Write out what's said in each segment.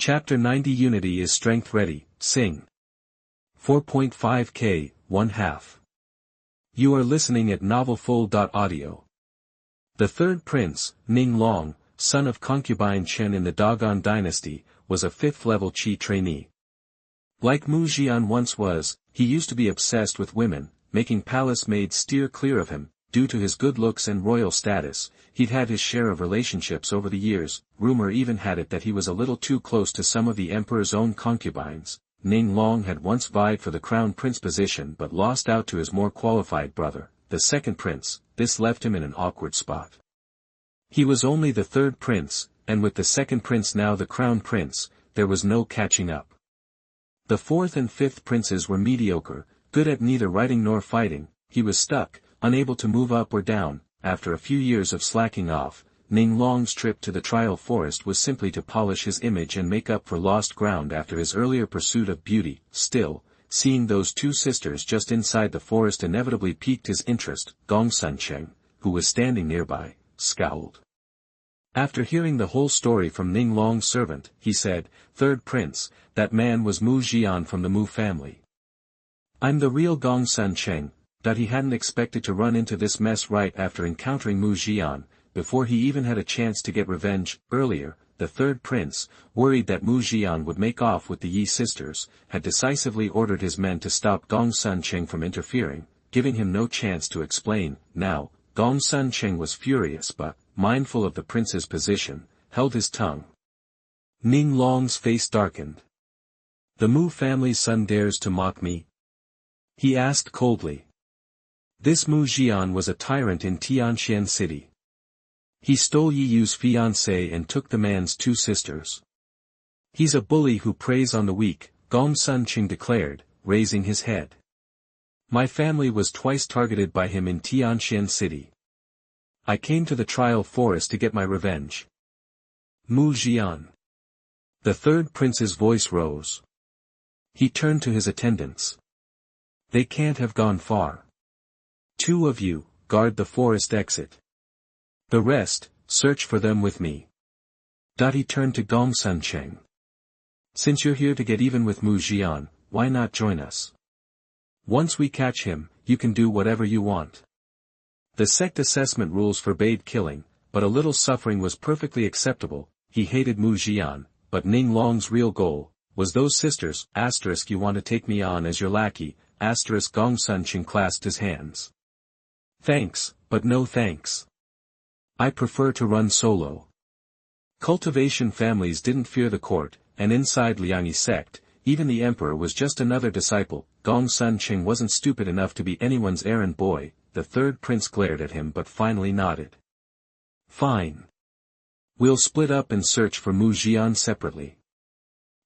Chapter 90 Unity is Strength Ready, Sing. 4.5k, 1/2. You are listening at novelfull.audio. The third prince, Ning Long, son of concubine Chen in the Dogon dynasty, was a 5th-level Qi trainee. Like Mu Zhian once was, he used to be obsessed with women, making palace maids steer clear of him. Due to his good looks and royal status, he'd had his share of relationships over the years. Rumor even had it that he was a little too close to some of the emperor's own concubines. Ning Long had once vied for the crown prince position but lost out to his more qualified brother, the second prince. This left him in an awkward spot. He was only the third prince, and with the second prince now the crown prince, there was no catching up. The fourth and fifth princes were mediocre, good at neither writing nor fighting. He was stuck, unable to move up or down. After a few years of slacking off, Ning Long's trip to the trial forest was simply to polish his image and make up for lost ground after his earlier pursuit of beauty. Still, seeing those two sisters just inside the forest inevitably piqued his interest. Gong Suncheng, who was standing nearby, scowled. After hearing the whole story from Ning Long's servant, he said, "Third prince, that man was Mu Zhian from the Mu family. I'm the real Gong Suncheng." That he hadn't expected to run into this mess right after encountering Mu Zhian, before he even had a chance to get revenge. Earlier, the third prince, worried that Mu Zhian would make off with the Yi sisters, had decisively ordered his men to stop Gong Suncheng from interfering, giving him no chance to explain. Now, Gong Suncheng was furious but, mindful of the prince's position, held his tongue. Ning Long's face darkened. "The Mu family's son dares to mock me?" he asked coldly. This Mu Zhian was a tyrant in Tianxian city. He stole Yi Yu's fiancée and took the man's 2 sisters. He's a bully who preys on the weak, Gong Suncheng declared, raising his head. My family was twice targeted by him in Tianxian city. I came to the trial forest to get my revenge. Mu Zhian. The third prince's voice rose. He turned to his attendants. They can't have gone far. 2 of you, guard the forest exit. The rest, search for them with me. He turned to Gong Suncheng. Since you're here to get even with Mu Zhian, why not join us? Once we catch him, you can do whatever you want. The sect assessment rules forbade killing, but a little suffering was perfectly acceptable. He hated Mu Zhian, but Ning Long's real goal was those sisters. * You want to take me on as your lackey? * Gong Suncheng clasped his hands. Thanks, but no thanks. I prefer to run solo. Cultivation families didn't fear the court, and inside Liangyi sect, even the emperor was just another disciple. Gong Suncheng wasn't stupid enough to be anyone's errand boy. The third prince glared at him but finally nodded. Fine. We'll split up and search for Mu Zhian separately.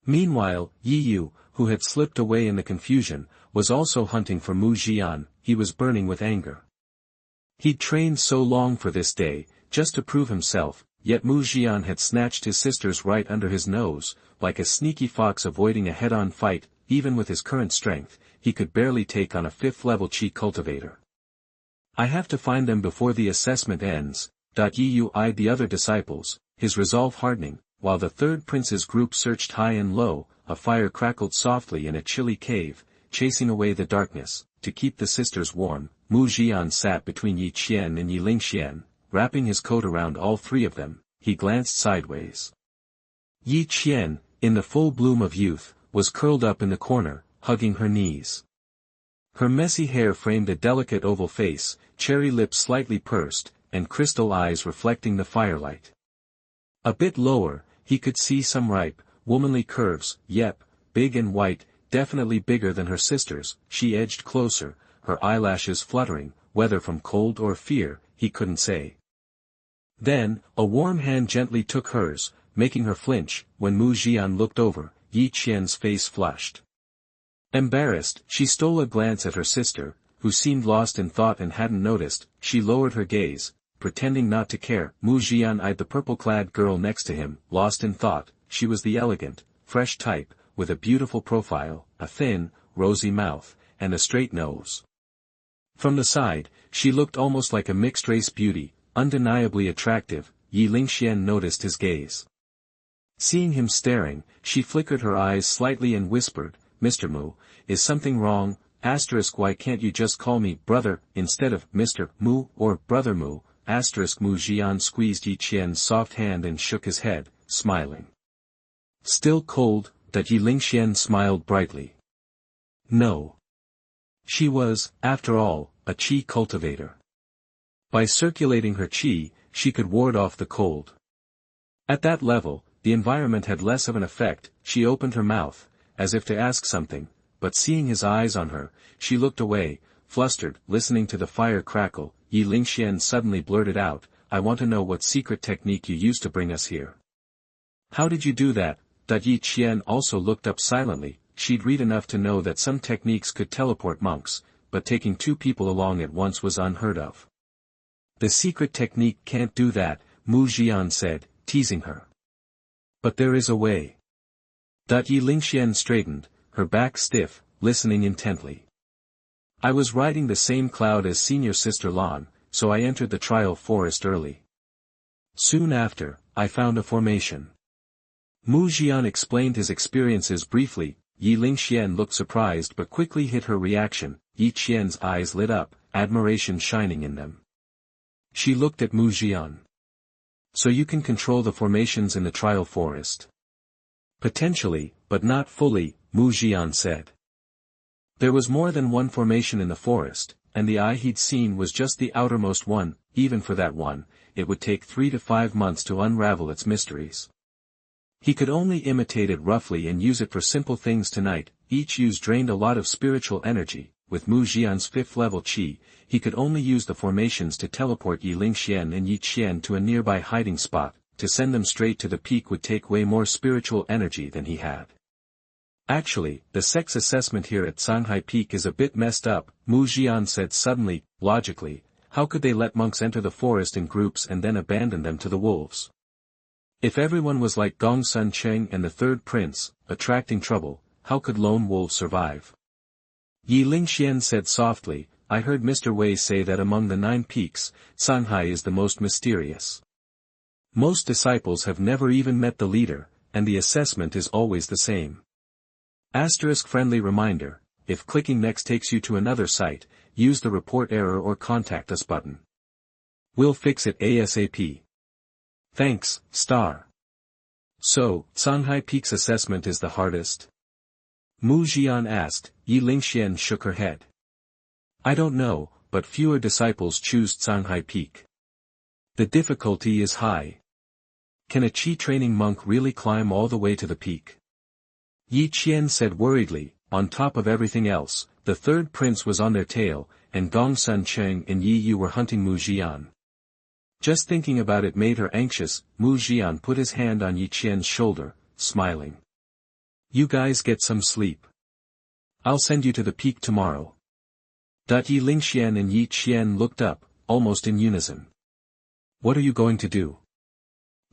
Meanwhile, Yi Yu, who had slipped away in the confusion, was also hunting for Mu Zhian. He was burning with anger. He'd trained so long for this day, just to prove himself, yet Mu Zhian had snatched his sisters right under his nose. Like a sneaky fox avoiding a head-on fight. Even with his current strength, he could barely take on a 5th-level Qi cultivator. I have to find them before the assessment ends. Yi Yu eyed the other disciples, his resolve hardening. While the third prince's group searched high and low, a fire crackled softly in a chilly cave, chasing away the darkness. To keep the sisters warm, Mu Zhian sat between Yi Qian and Yi Lingxian, wrapping his coat around all 3 of them. He glanced sideways. Yi Qian, in the full bloom of youth, was curled up in the corner, hugging her knees. Her messy hair framed a delicate oval face, cherry lips slightly pursed, and crystal eyes reflecting the firelight. A bit lower, he could see some ripe, womanly curves. Yep, big and white, definitely bigger than her sisters. She edged closer, her eyelashes fluttering, whether from cold or fear, he couldn't say. Then, a warm hand gently took hers, making her flinch. When Mu Zhian looked over, Yi Qian's face flushed. Embarrassed, she stole a glance at her sister, who seemed lost in thought and hadn't noticed. She lowered her gaze, pretending not to care. Mu Zhian eyed the purple-clad girl next to him, lost in thought. She was the elegant, fresh type, with a beautiful profile, a thin, rosy mouth, and a straight nose. From the side, she looked almost like a mixed-race beauty, undeniably attractive. Yi Lingxian noticed his gaze. Seeing him staring, she flickered her eyes slightly and whispered, "Mr. Mu, is something wrong? Why can't you just call me brother, instead of Mr. Mu or Brother Mu?" Mu Zhian squeezed Yi Qian's soft hand and shook his head, smiling. "Still cold?" That Yi Lingxian smiled brightly. No. She was, after all, a qi cultivator. By circulating her qi, she could ward off the cold. At that level, the environment had less of an effect. She opened her mouth, as if to ask something, but seeing his eyes on her, she looked away, flustered. Listening to the fire crackle, Yi Lingxian suddenly blurted out, "I want to know what secret technique you used to bring us here." "How did you do that?" Yi Qian also looked up silently. She'd read enough to know that some techniques could teleport monks, but taking two people along at once was unheard of. "The secret technique can't do that," Mu Zhian said, teasing her. "But there is a way." Yi Lingxian straightened, her back stiff, listening intently. "I was riding the same cloud as senior sister Lan, so I entered the trial forest early. Soon after, I found a formation." Mu Zhian explained his experiences briefly. Yi Lingxian looked surprised but quickly hid her reaction. Yi Qian's eyes lit up, admiration shining in them. She looked at Mu Zhian. "So you can control the formations in the trial forest?" "Potentially, but not fully," Mu Zhian said. There was more than one formation in the forest, and the eye he'd seen was just the outermost one. Even for that one, it would take 3 to 5 months to unravel its mysteries. He could only imitate it roughly and use it for simple things tonight. Each use drained a lot of spiritual energy. With Mu Zhian's 5th level qi, he could only use the formations to teleport Yi Lingxian and Yi Qian to a nearby hiding spot. To send them straight to the peak would take way more spiritual energy than he had. "Actually, the sex assessment here at Shanghai Peak is a bit messed up," Mu Zhian said suddenly. "Logically, how could they let monks enter the forest in groups and then abandon them to the wolves? If everyone was like Gongsun Cheng and the third prince, attracting trouble, how could lone wolves survive?" Yi Lingxian said softly, "I heard Mr. Wei say that among the 9 peaks, Shanghai is the most mysterious. Most disciples have never even met the leader, and the assessment is always the same. Friendly reminder, if clicking next takes you to another site, use the report error or contact us button. We'll fix it ASAP. Thanks, Star." "So, Shanghai Peak's assessment is the hardest?" Mu Zhian asked. Yi Lingxian shook her head. "I don't know, but fewer disciples choose Shanghai Peak. The difficulty is high. Can a qi training monk really climb all the way to the peak?" Yi Qian said worriedly. On top of everything else, the third prince was on their tail, and Gongsun Cheng and Yi Yu were hunting Mu Zhian. Just thinking about it made her anxious. Mu Zhian put his hand on Yi Qian's shoulder, smiling. "You guys get some sleep. I'll send you to the peak tomorrow." Yi Lingxian and Yi Qian looked up, almost in unison. "What are you going to do?"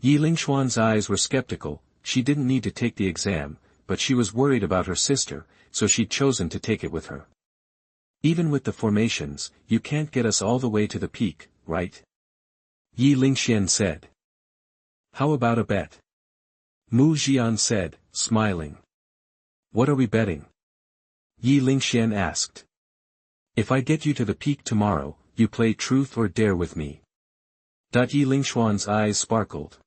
Yi Lingxuan's eyes were skeptical. She didn't need to take the exam, but she was worried about her sister, so she'd chosen to take it with her. "Even with the formations, you can't get us all the way to the peak, right?" Yi Lingxian said. "How about a bet?" Mu Zhian said, smiling. "What are we betting?" Yi Lingxian asked. "If I get you to the peak tomorrow, you play truth or dare with me." Yi Lingxuan's eyes sparkled.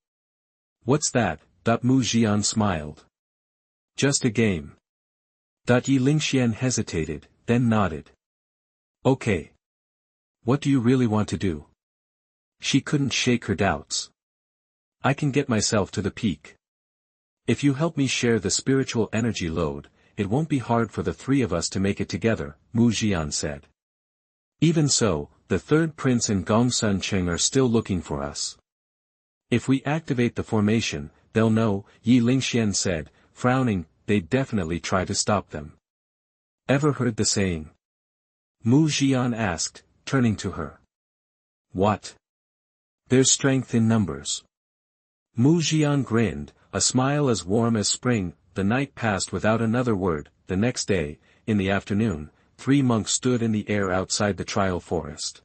"What's that?" Mu Zhian smiled. "Just a game." Yi Lingxian hesitated, then nodded. "Okay. What do you really want to do?" She couldn't shake her doubts. "I can get myself to the peak. If you help me share the spiritual energy load, it won't be hard for the 3 of us to make it together," Mu Zhian said. "Even so, the third prince and Gongsun Cheng are still looking for us. If we activate the formation, they'll know," Yi Lingxian said, frowning. "They'd definitely try to stop them." "Ever heard the saying?" Mu Zhian asked, turning to her. "What?" "There's strength in numbers." Mu Zhian grinned, a smile as warm as spring. The night passed without another word. The next day, in the afternoon, 3 monks stood in the air outside the trial forest.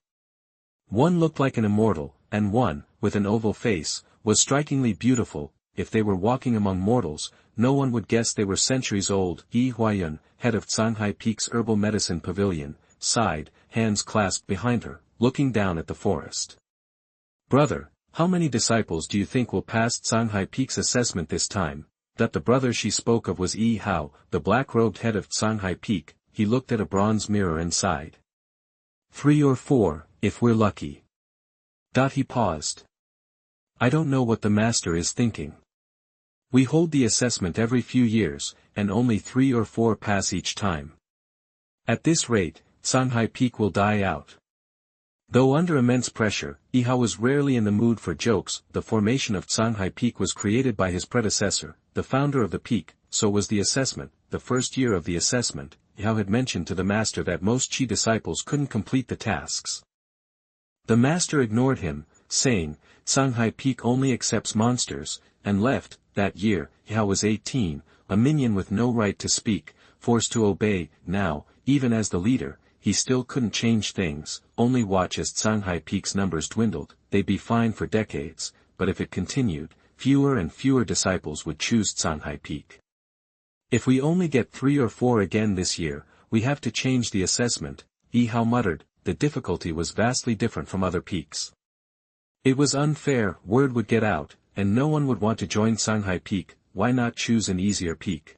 One looked like an immortal, and one, with an oval face, was strikingly beautiful. if they were walking among mortals, no one would guess they were centuries old. Yi Huayun, head of Canghai Peak's herbal medicine pavilion, sighed, hands clasped behind her, looking down at the forest. Brother, how many disciples do you think will pass Canghai Peak's assessment this time? That the brother she spoke of was Yi Hao, the black-robed head of Canghai Peak. He looked at a bronze mirror and sighed. 3 or 4, if we're lucky. He paused. I don't know what the master is thinking. We hold the assessment every few years, and only 3 or 4 pass each time. At this rate, Canghai Peak will die out. Though under immense pressure, Yi Hao was rarely in the mood for jokes. The formation of Canghai Peak was created by his predecessor, the founder of the peak, so was the assessment. The first year of the assessment, Yi Hao had mentioned to the master that most Qi disciples couldn't complete the tasks. The master ignored him, saying, Canghai Peak only accepts monsters, and left. That year, Yi Hao was 18, a minion with no right to speak, forced to obey. Now, even as the leader, he still couldn't change things. Only watch as Canghai Peak's numbers dwindled. They'd be fine for decades, but if it continued, fewer and fewer disciples would choose Canghai Peak. If we only get 3 or 4 again this year, we have to change the assessment, Yi Hao muttered. The difficulty was vastly different from other peaks. It was unfair. Word would get out, and no one would want to join Canghai Peak. Why not choose an easier peak?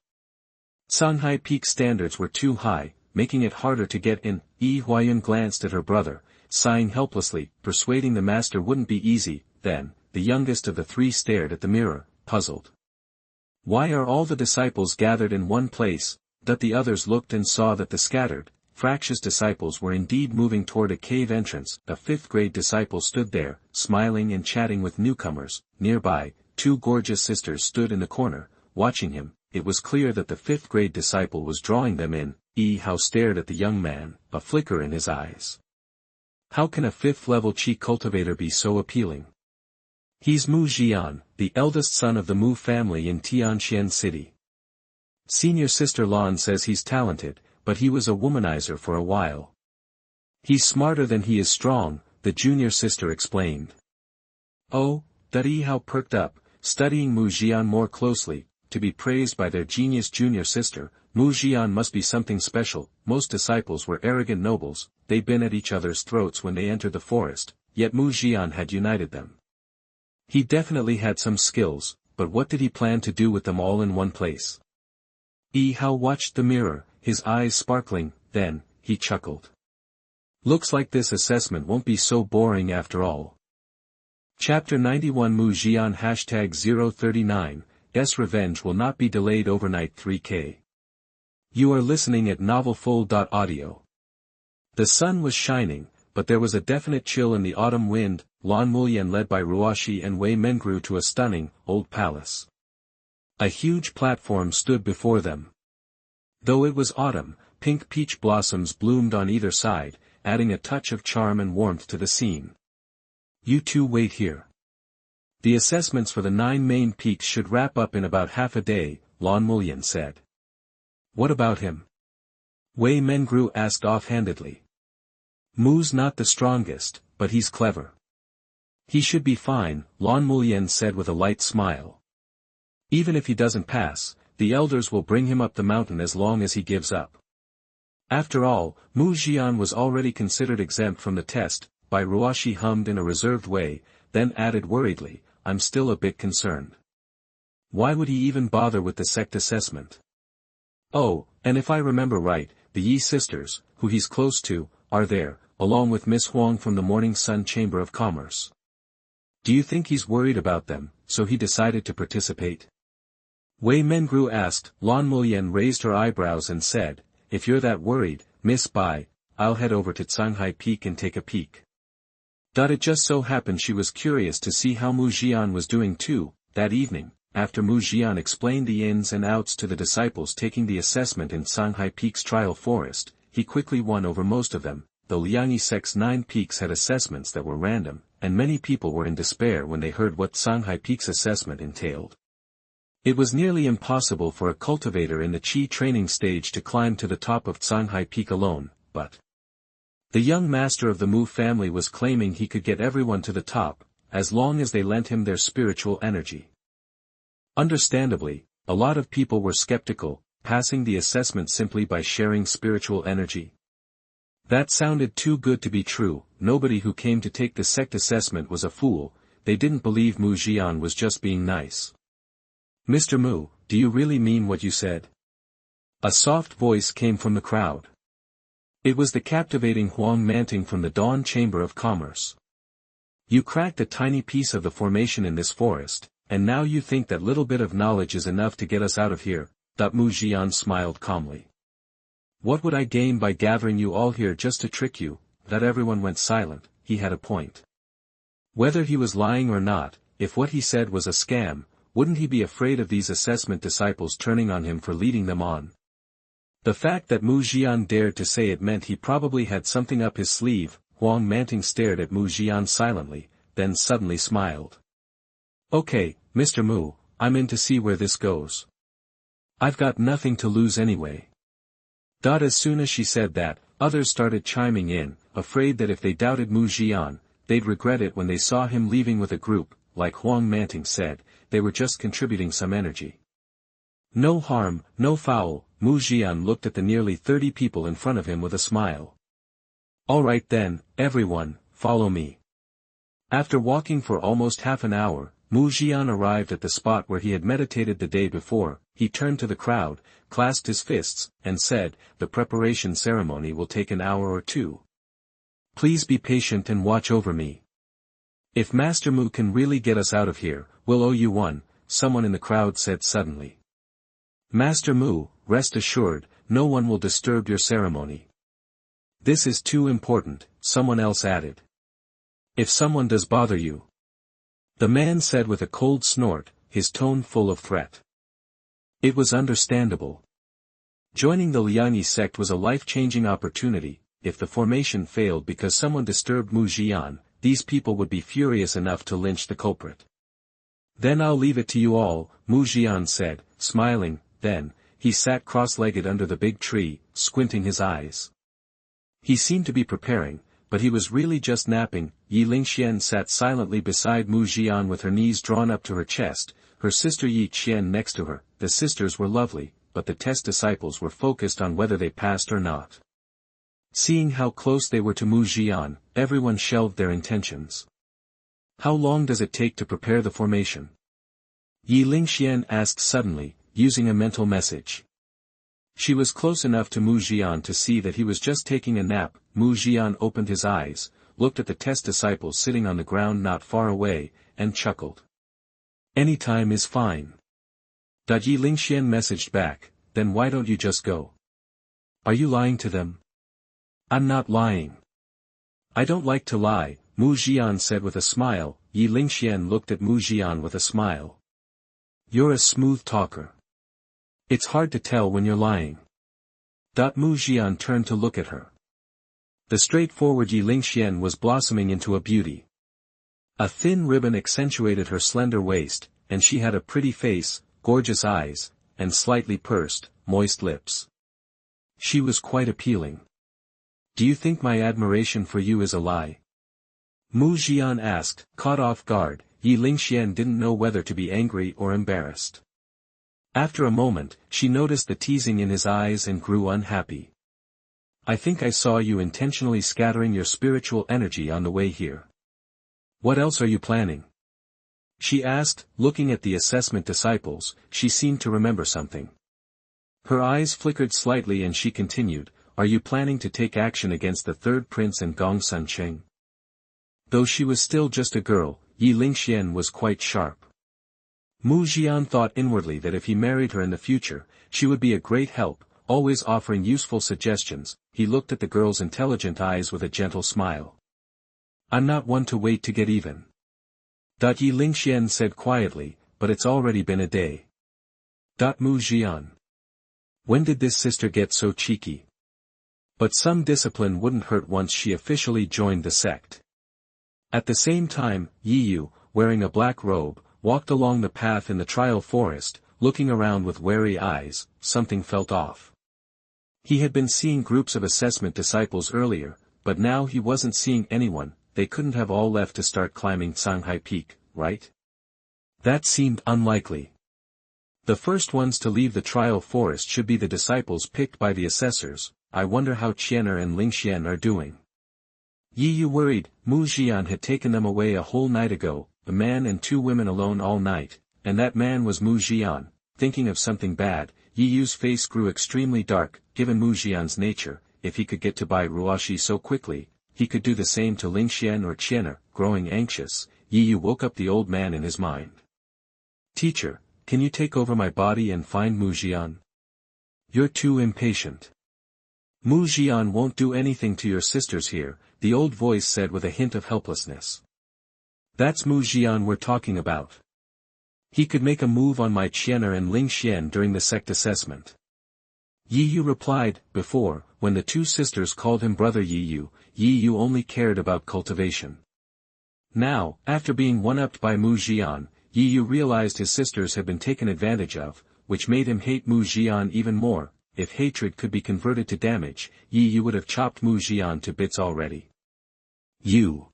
Canghai Peak standards were too high, making it harder to get in. Yi Huayun glanced at her brother, sighing helplessly. Persuading the master wouldn't be easy. Then, the youngest of the 3 stared at the mirror, puzzled. Why are all the disciples gathered in one place? That the others looked and saw that the scattered, fractious disciples were indeed moving toward a cave entrance. A 5th-grade disciple stood there, smiling and chatting with newcomers. Nearby, 2 gorgeous sisters stood in the corner, watching him. It was clear that the 5th-grade disciple was drawing them in. Yi Hao stared at the young man, a flicker in his eyes. How can a 5th-level Qi cultivator be so appealing? He's Mu Zhian, the eldest son of the Mu family in Tianxian City. Senior sister Lan says he's talented, but he was a womanizer for a while. He's smarter than he is strong, the junior sister explained. Oh, that Yi Hao perked up, studying Mu Zhian more closely. To be praised by their genius junior sister, Mu Zhian must be something special. Most disciples were arrogant nobles. They'd been at each other's throats when they entered the forest, yet Mu Zhian had united them. He definitely had some skills, but what did he plan to do with them all in one place? Yi Hao watched the mirror, his eyes sparkling. Then, he chuckled. Looks like this assessment won't be so boring after all. Chapter 91 Mu Zhian #039, S Revenge will not be delayed overnight 3K. You are listening at novelfull.audio. The sun was shining, but there was a definite chill in the autumn wind. Lan Mulyan led by Ruoshi and Wei Men grew to a stunning, old palace. A huge platform stood before them. Though it was autumn, pink peach blossoms bloomed on either side, adding a touch of charm and warmth to the scene. You two wait here. The assessments for the 9 main peaks should wrap up in about half a day, Lan Mulyan said. What about him? Wei Mengru asked offhandedly. Mu's not the strongest, but he's clever. He should be fine, Lan Mulyan said with a light smile. Even if he doesn't pass, the elders will bring him up the mountain as long as he gives up. After all, Mu Zhian was already considered exempt from the test. Bai Ruoshi hummed in a reserved way, then added worriedly, I'm still a bit concerned. Why would he even bother with the sect assessment? Oh, and if I remember right, the Yi sisters, who he's close to, are there, along with Miss Huang from the Morning Sun Chamber of Commerce. Do you think he's worried about them, so he decided to participate? Wei Mengru asked. Lan Mulyan raised her eyebrows and said, if you're that worried, Miss Bai, I'll head over to Canghai Peak and take a peek. It just so happened she was curious to see how Mu Zhian was doing too. That evening, after Mu Zhian explained the ins and outs to the disciples taking the assessment in Canghai Peak's trial forest, he quickly won over most of them. The Liangyi sect's 9 peaks had assessments that were random, and many people were in despair when they heard what Canghai Peak's assessment entailed. It was nearly impossible for a cultivator in the Qi training stage to climb to the top of Canghai Peak alone, but the young master of the Mu family was claiming he could get everyone to the top, as long as they lent him their spiritual energy. Understandably, a lot of people were skeptical, passing the assessment simply by sharing spiritual energy. That sounded too good to be true. Nobody who came to take the sect assessment was a fool. They didn't believe Mu Zhian was just being nice. "Mr. Mu, do you really mean what you said?" A soft voice came from the crowd. It was the captivating Huang Manting from the Dawn Chamber of Commerce. "You cracked a tiny piece of the formation in this forest, and now you think that little bit of knowledge is enough to get us out of here." Mu Zhian smiled calmly. "What would I gain by gathering you all here just to trick you?" Everyone went silent. He had a point. Whether he was lying or not, if what he said was a scam, wouldn't he be afraid of these assessment disciples turning on him for leading them on? The fact that Mu Zhian dared to say it meant he probably had something up his sleeve. Huang Manting stared at Mu Zhian silently, then suddenly smiled. "Okay, Mr. Mu, I'm in to see where this goes. I've got nothing to lose anyway." As soon as she said that, others started chiming in, afraid that if they doubted Mu Zhian, they'd regret it when they saw him leaving with a group. Like Huang Manting said, they were just contributing some energy. No harm, no foul. Mu Zhian looked at the nearly 30 people in front of him with a smile. "All right then, everyone, follow me." After walking for almost half an hour, Mu Zhian arrived at the spot where he had meditated the day before. He turned to the crowd, clasped his fists, and said, "The preparation ceremony will take an hour or two. Please be patient and watch over me. If Master Mu can really get us out of here, we'll owe you one," someone in the crowd said suddenly. "Master Mu, rest assured, no one will disturb your ceremony. This is too important," someone else added. "If someone does bother you," the man said with a cold snort, his tone full of threat. It was understandable. Joining the Liangyi sect was a life-changing opportunity. If the formation failed because someone disturbed Mu Zhian, these people would be furious enough to lynch the culprit. "Then I'll leave it to you all," Mu Zhian said, smiling. Then, he sat cross-legged under the big tree, squinting his eyes. He seemed to be preparing, but he was really just napping. Yi Lingxian sat silently beside Mu Zhian with her knees drawn up to her chest, her sister Yi Qian next to her. The sisters were lovely, but the test disciples were focused on whether they passed or not. Seeing how close they were to Mu Zhian, everyone shelved their intentions. "How long does it take to prepare the formation?" Yi Lingxian asked suddenly, using a mental message. She was close enough to Mu Zhian to see that he was just taking a nap. Mu Zhian opened his eyes, looked at the test disciples sitting on the ground not far away, and chuckled. "Any time is fine." Yi Lingxian messaged back, "Then why don't you just go? Are you lying to them?" "I'm not lying. I don't like to lie," Mu Zhian said with a smile. Yi Lingxian looked at Mu Zhian with a smile. "You're a smooth talker. It's hard to tell when you're lying." Mu Zhian turned to look at her. The straightforward Yi Lingxian was blossoming into a beauty. A thin ribbon accentuated her slender waist, and she had a pretty face, gorgeous eyes, and slightly pursed, moist lips. She was quite appealing. "Do you think my admiration for you is a lie?" Mu Zhian asked, caught off guard. Yi Lingxian didn't know whether to be angry or embarrassed. After a moment, she noticed the teasing in his eyes and grew unhappy. "I think I saw you intentionally scattering your spiritual energy on the way here. What else are you planning?" she asked, looking at the assessment disciples. She seemed to remember something. Her eyes flickered slightly and she continued, "Are you planning to take action against the third prince and Gong Suncheng?" Though she was still just a girl, Yi Lingxian was quite sharp. Mu Zhian thought inwardly that if he married her in the future, she would be a great help, always offering useful suggestions. He looked at the girl's intelligent eyes with a gentle smile. "I'm not one to wait to get even." Yi Lingxian said quietly, "But it's already been a day." Mu Zhian. When did this sister get so cheeky? But some discipline wouldn't hurt once she officially joined the sect. At the same time, Yi Yu, wearing a black robe, walked along the path in the trial forest, looking around with wary eyes. Something felt off. He had been seeing groups of assessment disciples earlier, but now he wasn't seeing anyone. They couldn't have all left to start climbing Canghai Peak, right? That seemed unlikely. The first ones to leave the trial forest should be the disciples picked by the assessors. I wonder how Qianer and Lingxian are doing. Yi Yu worried. Mu Zhian had taken them away a whole night ago, a man and 2 women alone all night, and that man was Mu Zhian. Thinking of something bad, Yi Yu's face grew extremely dark. Given Mu Zhian's nature, if he could get to Bai Ruoxi so quickly, he could do the same to Lingxian or Qianer. Growing anxious, Yi Yu woke up the old man in his mind. Teacher, can you take over my body and find Mu Zhian? You're too impatient. Mu Zhian won't do anything to your sisters here, the old voice said with a hint of helplessness. That's Mu Zhian we're talking about. He could make a move on my Qianer and Lingxian during the sect assessment. Yi Yu replied. Before, when the 2 sisters called him brother Yi Yu only cared about cultivation. Now, after being one-upped by Mu Zhian, Yi Yu realized his sisters had been taken advantage of, which made him hate Mu Zhian even more. If hatred could be converted to damage, Yi Yu would have chopped Mu Zhian to bits already. You.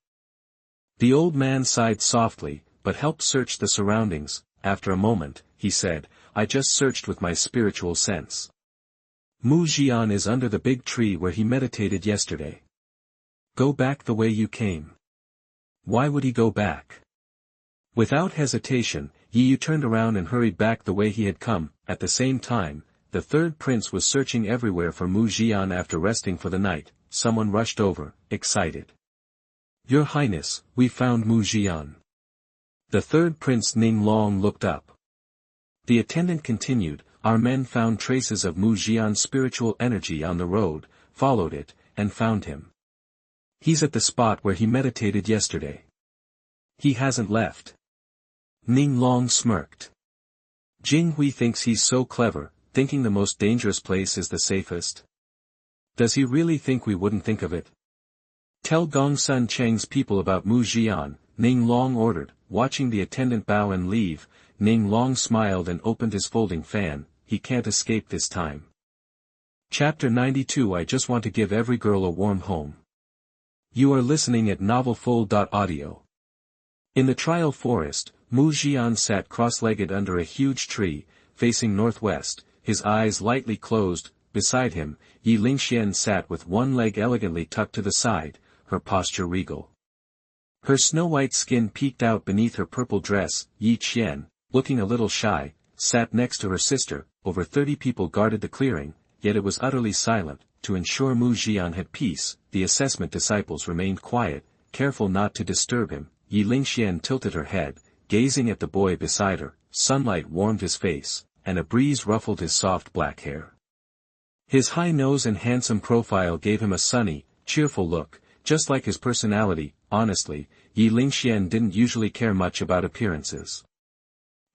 The old man sighed softly, but helped search the surroundings. After a moment, he said, I just searched with my spiritual sense. Mu Zhian is under the big tree where he meditated yesterday. Go back the way you came. Why would he go back? Without hesitation, Yi Yu turned around and hurried back the way he had come. At the same time, the 3rd prince was searching everywhere for Mu Zhian after resting for the night. Someone rushed over, excited. Your Highness, we found Mu Zhian. The 3rd prince Ning Long looked up. The attendant continued, our men found traces of Mu Zhian's spiritual energy on the road, followed it, and found him. He's at the spot where he meditated yesterday. He hasn't left. Ning Long smirked. Jing Hui thinks he's so clever, thinking the most dangerous place is the safest. Does he really think we wouldn't think of it? Tell Gongsun Cheng's people about Mu Zhian, Ning Long ordered. Watching the attendant bow and leave, Ning Long smiled and opened his folding fan. He can't escape this time. Chapter 92. I just want to give every girl a warm home. You are listening at novelfull.audio. In the trial forest, Mu Zhian sat cross-legged under a huge tree, facing northwest, his eyes lightly closed. Beside him, Yi Lingxian sat with one leg elegantly tucked to the side, her posture regal. Her snow-white skin peeked out beneath her purple dress. Yi Qian, looking a little shy, sat next to her sister. Over 30 people guarded the clearing, yet it was utterly silent. To ensure Mu Zhian had peace, the assessment disciples remained quiet, careful not to disturb him. Yi Lingxian tilted her head, gazing at the boy beside her. Sunlight warmed his face, and a breeze ruffled his soft black hair. His high nose and handsome profile gave him a sunny, cheerful look, just like his personality. Honestly, Yi Lingxian didn't usually care much about appearances.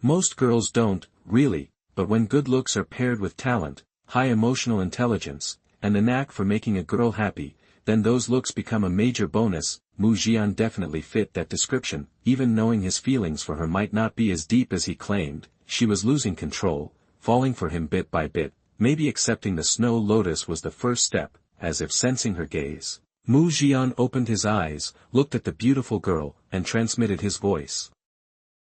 Most girls don't, really, but when good looks are paired with talent, high emotional intelligence, and the knack for making a girl happy, then those looks become a major bonus. Mu Zhian definitely fit that description. Even knowing his feelings for her might not be as deep as he claimed, she was losing control, falling for him bit by bit. Maybe accepting the Snow Lotus was the first step. As if sensing her gaze, Mu Zhian opened his eyes, looked at the beautiful girl, and transmitted his voice.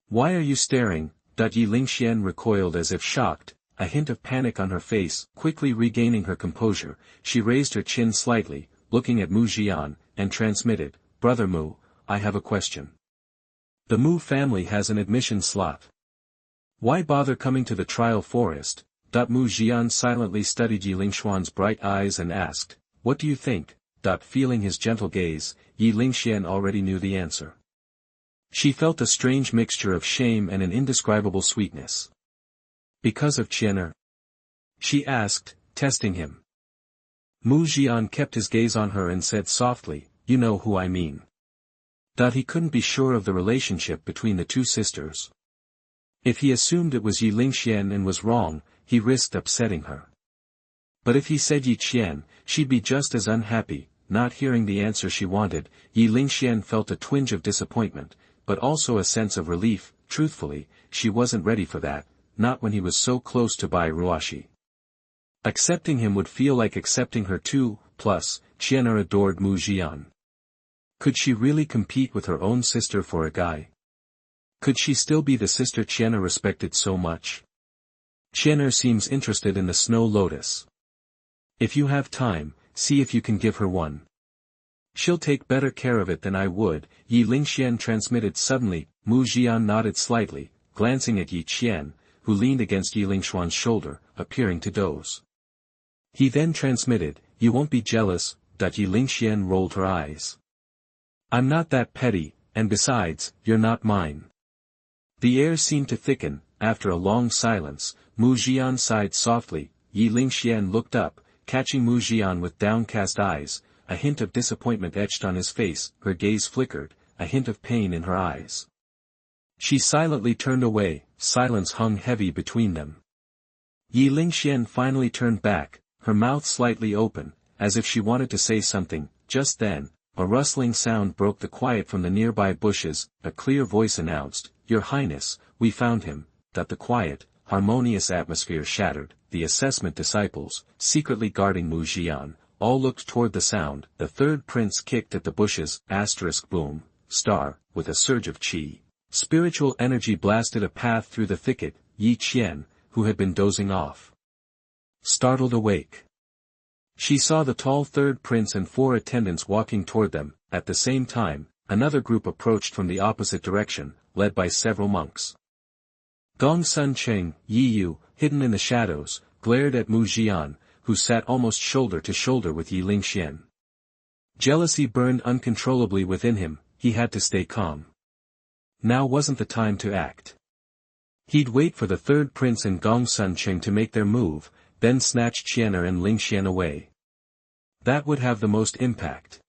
Why are you staring? Yi Lingxian recoiled as if shocked, a hint of panic on her face. Quickly regaining her composure, she raised her chin slightly, looking at Mu Zhian, and transmitted, Brother Mu, I have a question. The Mu family has an admission slot. Why bother coming to the trial forest? Mu Zhian silently studied Yi Lingxian's bright eyes and asked, what do you think? Feeling his gentle gaze, Yi Lingxian already knew the answer. She felt a strange mixture of shame and an indescribable sweetness. Because of Qianer? She asked, testing him. Mu Zhian kept his gaze on her and said softly, you know who I mean. He couldn't be sure of the relationship between the 2 sisters. If he assumed it was Yi Lingxian and was wrong, he risked upsetting her. But if he said Yi Qian, she'd be just as unhappy. Not hearing the answer she wanted, Yi Lingxian felt a twinge of disappointment, but also a sense of relief. Truthfully, she wasn't ready for that, not when he was so close to Bai Ruoxi. Accepting him would feel like accepting her too. Plus, Qianer adored Mu Zhian. Could she really compete with her own sister for a guy? Could she still be the sister Qianer respected so much? Qianer seems interested in the Snow Lotus. If you have time, see if you can give her one. She'll take better care of it than I would. Yi Lingxian transmitted suddenly. Mu Zhian nodded slightly, glancing at Yi Qian, who leaned against Yi Lingshuan's shoulder, appearing to doze. He then transmitted, "You won't be jealous." Yi Lingxian rolled her eyes. "I'm not that petty, and besides, you're not mine." The air seemed to thicken. After a long silence, Mu Zhian sighed softly. Yi Lingxian looked up, catching Mu Zhian with downcast eyes, a hint of disappointment etched on his face. Her gaze flickered, a hint of pain in her eyes. She silently turned away. Silence hung heavy between them. Yi Lingxian finally turned back, her mouth slightly open, as if she wanted to say something. Just then, a rustling sound broke the quiet from the nearby bushes. A clear voice announced, "Your Highness, we found him." The quiet, harmonious atmosphere shattered. The assessment disciples, secretly guarding Mu Zhian, all looked toward the sound. The third prince kicked at the bushes. Boom, star, with a surge of qi. Spiritual energy blasted a path through the thicket. Yi Qian, who had been dozing off, startled awake. She saw the tall third prince and 4 attendants walking toward them. At the same time, another group approached from the opposite direction, led by several monks. Gong Sun Cheng, Yi Yu, hidden in the shadows, glared at Mu Zhian, who sat almost shoulder to shoulder with Yi Lingxian. Jealousy burned uncontrollably within him. He had to stay calm. Now wasn't the time to act. He'd wait for the third prince and Gong Sun Cheng to make their move, then snatch Qianer and Lingxian away. That would have the most impact.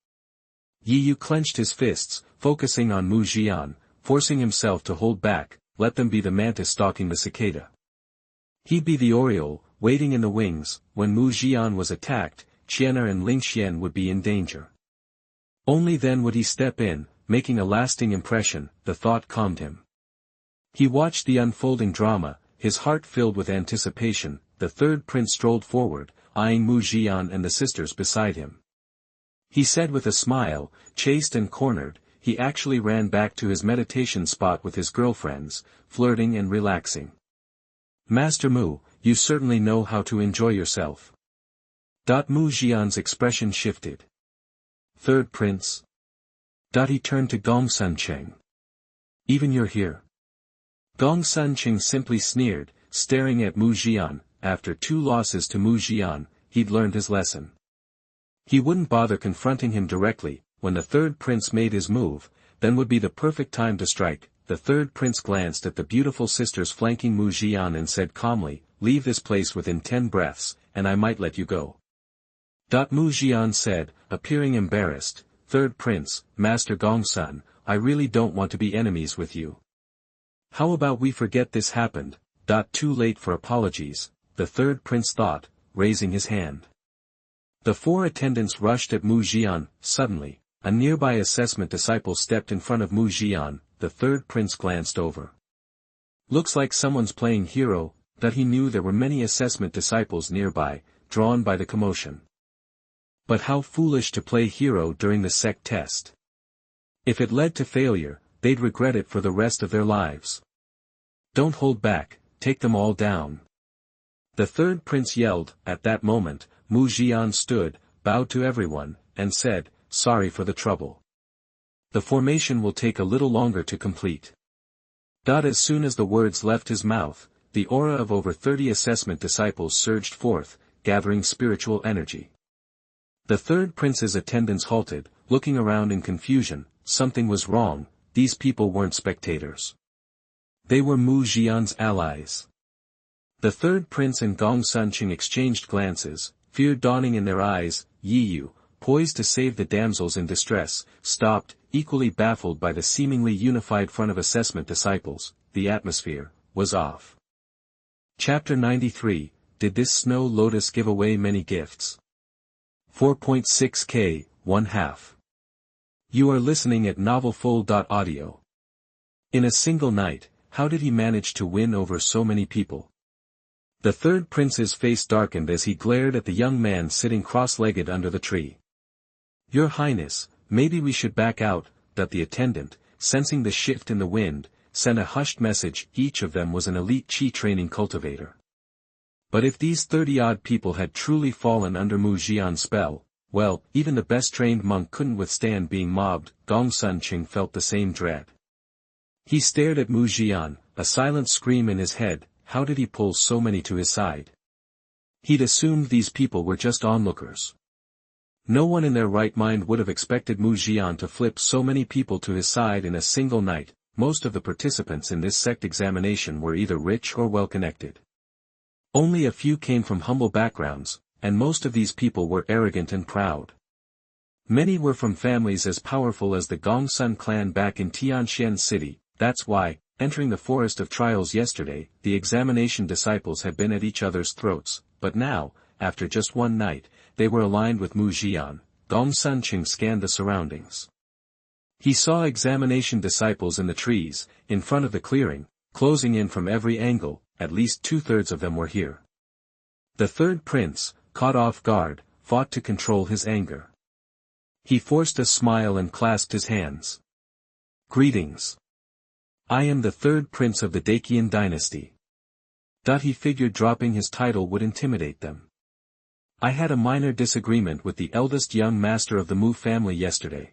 Yi Yu clenched his fists, focusing on Mu Zhian, forcing himself to hold back. Let them be the mantis stalking the cicada. He'd be the oriole, waiting in the wings. When Mu Zhian was attacked, Qianer and Lingxian would be in danger. Only then would he step in, making a lasting impression. The thought calmed him. He watched the unfolding drama, his heart filled with anticipation. The third prince strolled forward, eyeing Mu Zhian and the sisters beside him. He said with a smile, chaste and cornered, he actually ran back to his meditation spot with his girlfriends, flirting and relaxing. "Master Mu, you certainly know how to enjoy yourself." Mu Zhian's expression shifted. "Third prince?" He turned to Gong Sun Cheng. "Even you're here?" Gong Sun Cheng simply sneered, staring at Mu Zhian. After 2 losses to Mu Zhian, he'd learned his lesson. He wouldn't bother confronting him directly. When the third prince made his move, then would be the perfect time to strike. The third prince glanced at the beautiful sisters flanking Mu Zhian and said calmly, "Leave this place within 10 breaths, and I might let you go." Mu Zhian said, appearing embarrassed, "Third prince, Master Gongsun, I really don't want to be enemies with you. How about we forget this happened?" Too late for apologies, the third prince thought, raising his hand. The 4 attendants rushed at Mu Zhian. Suddenly, a nearby assessment disciple stepped in front of Mu Zhian. The third prince glanced over. "Looks like someone's playing hero." He knew there were many assessment disciples nearby, drawn by the commotion. But how foolish to play hero during the sect test. If it led to failure, they'd regret it for the rest of their lives. "Don't hold back, take them all down." The third prince yelled. At that moment, Mu Zhian stood, bowed to everyone, and said, "Sorry for the trouble. The formation will take a little longer to complete." As soon as the words left his mouth, the aura of over 30 assessment disciples surged forth, gathering spiritual energy. The third prince's attendants halted, looking around in confusion. Something was wrong. These people weren't spectators. They were Mu Zhian's allies. The third prince and Gong Sun Cheng exchanged glances, fear dawning in their eyes. Yi Yu, poised to save the damsels in distress, stopped, equally baffled by the seemingly unified front of assessment disciples. The atmosphere was off. Chapter 93, Did this Snow Lotus give away many gifts? 4.6k, 1/2. You are listening at novelfull.audio. In a single night, how did he manage to win over so many people? The third prince's face darkened as he glared at the young man sitting cross-legged under the tree. "Your Highness, maybe we should back out." The attendant, sensing the shift in the wind, sent a hushed message. Each of them was an elite chi training cultivator. But if these 30-odd people had truly fallen under Mu Zhian's spell, well, even the best-trained monk couldn't withstand being mobbed. Gong Sun Qing felt the same dread. He stared at Mu Zhian, a silent scream in his head. How did he pull so many to his side? He'd assumed these people were just onlookers. No one in their right mind would have expected Mu Zhian to flip so many people to his side in a single night. Most of the participants in this sect examination were either rich or well-connected. Only a few came from humble backgrounds, and most of these people were arrogant and proud. Many were from families as powerful as the Gongsun clan back in Tianxian City. That's why, entering the Forest of Trials yesterday, the examination disciples had been at each other's throats, but now, after just one night, they were aligned with Mu Zhian. Gong Sun Qing scanned the surroundings. He saw examination disciples in the trees, in front of the clearing, closing in from every angle. At least 2/3 of them were here. The third prince, caught off guard, fought to control his anger. He forced a smile and clasped his hands. Greetings. I am the third prince of the Dacian dynasty. He figured dropping his title would intimidate them. I had a minor disagreement with the eldest young master of the Mu family yesterday.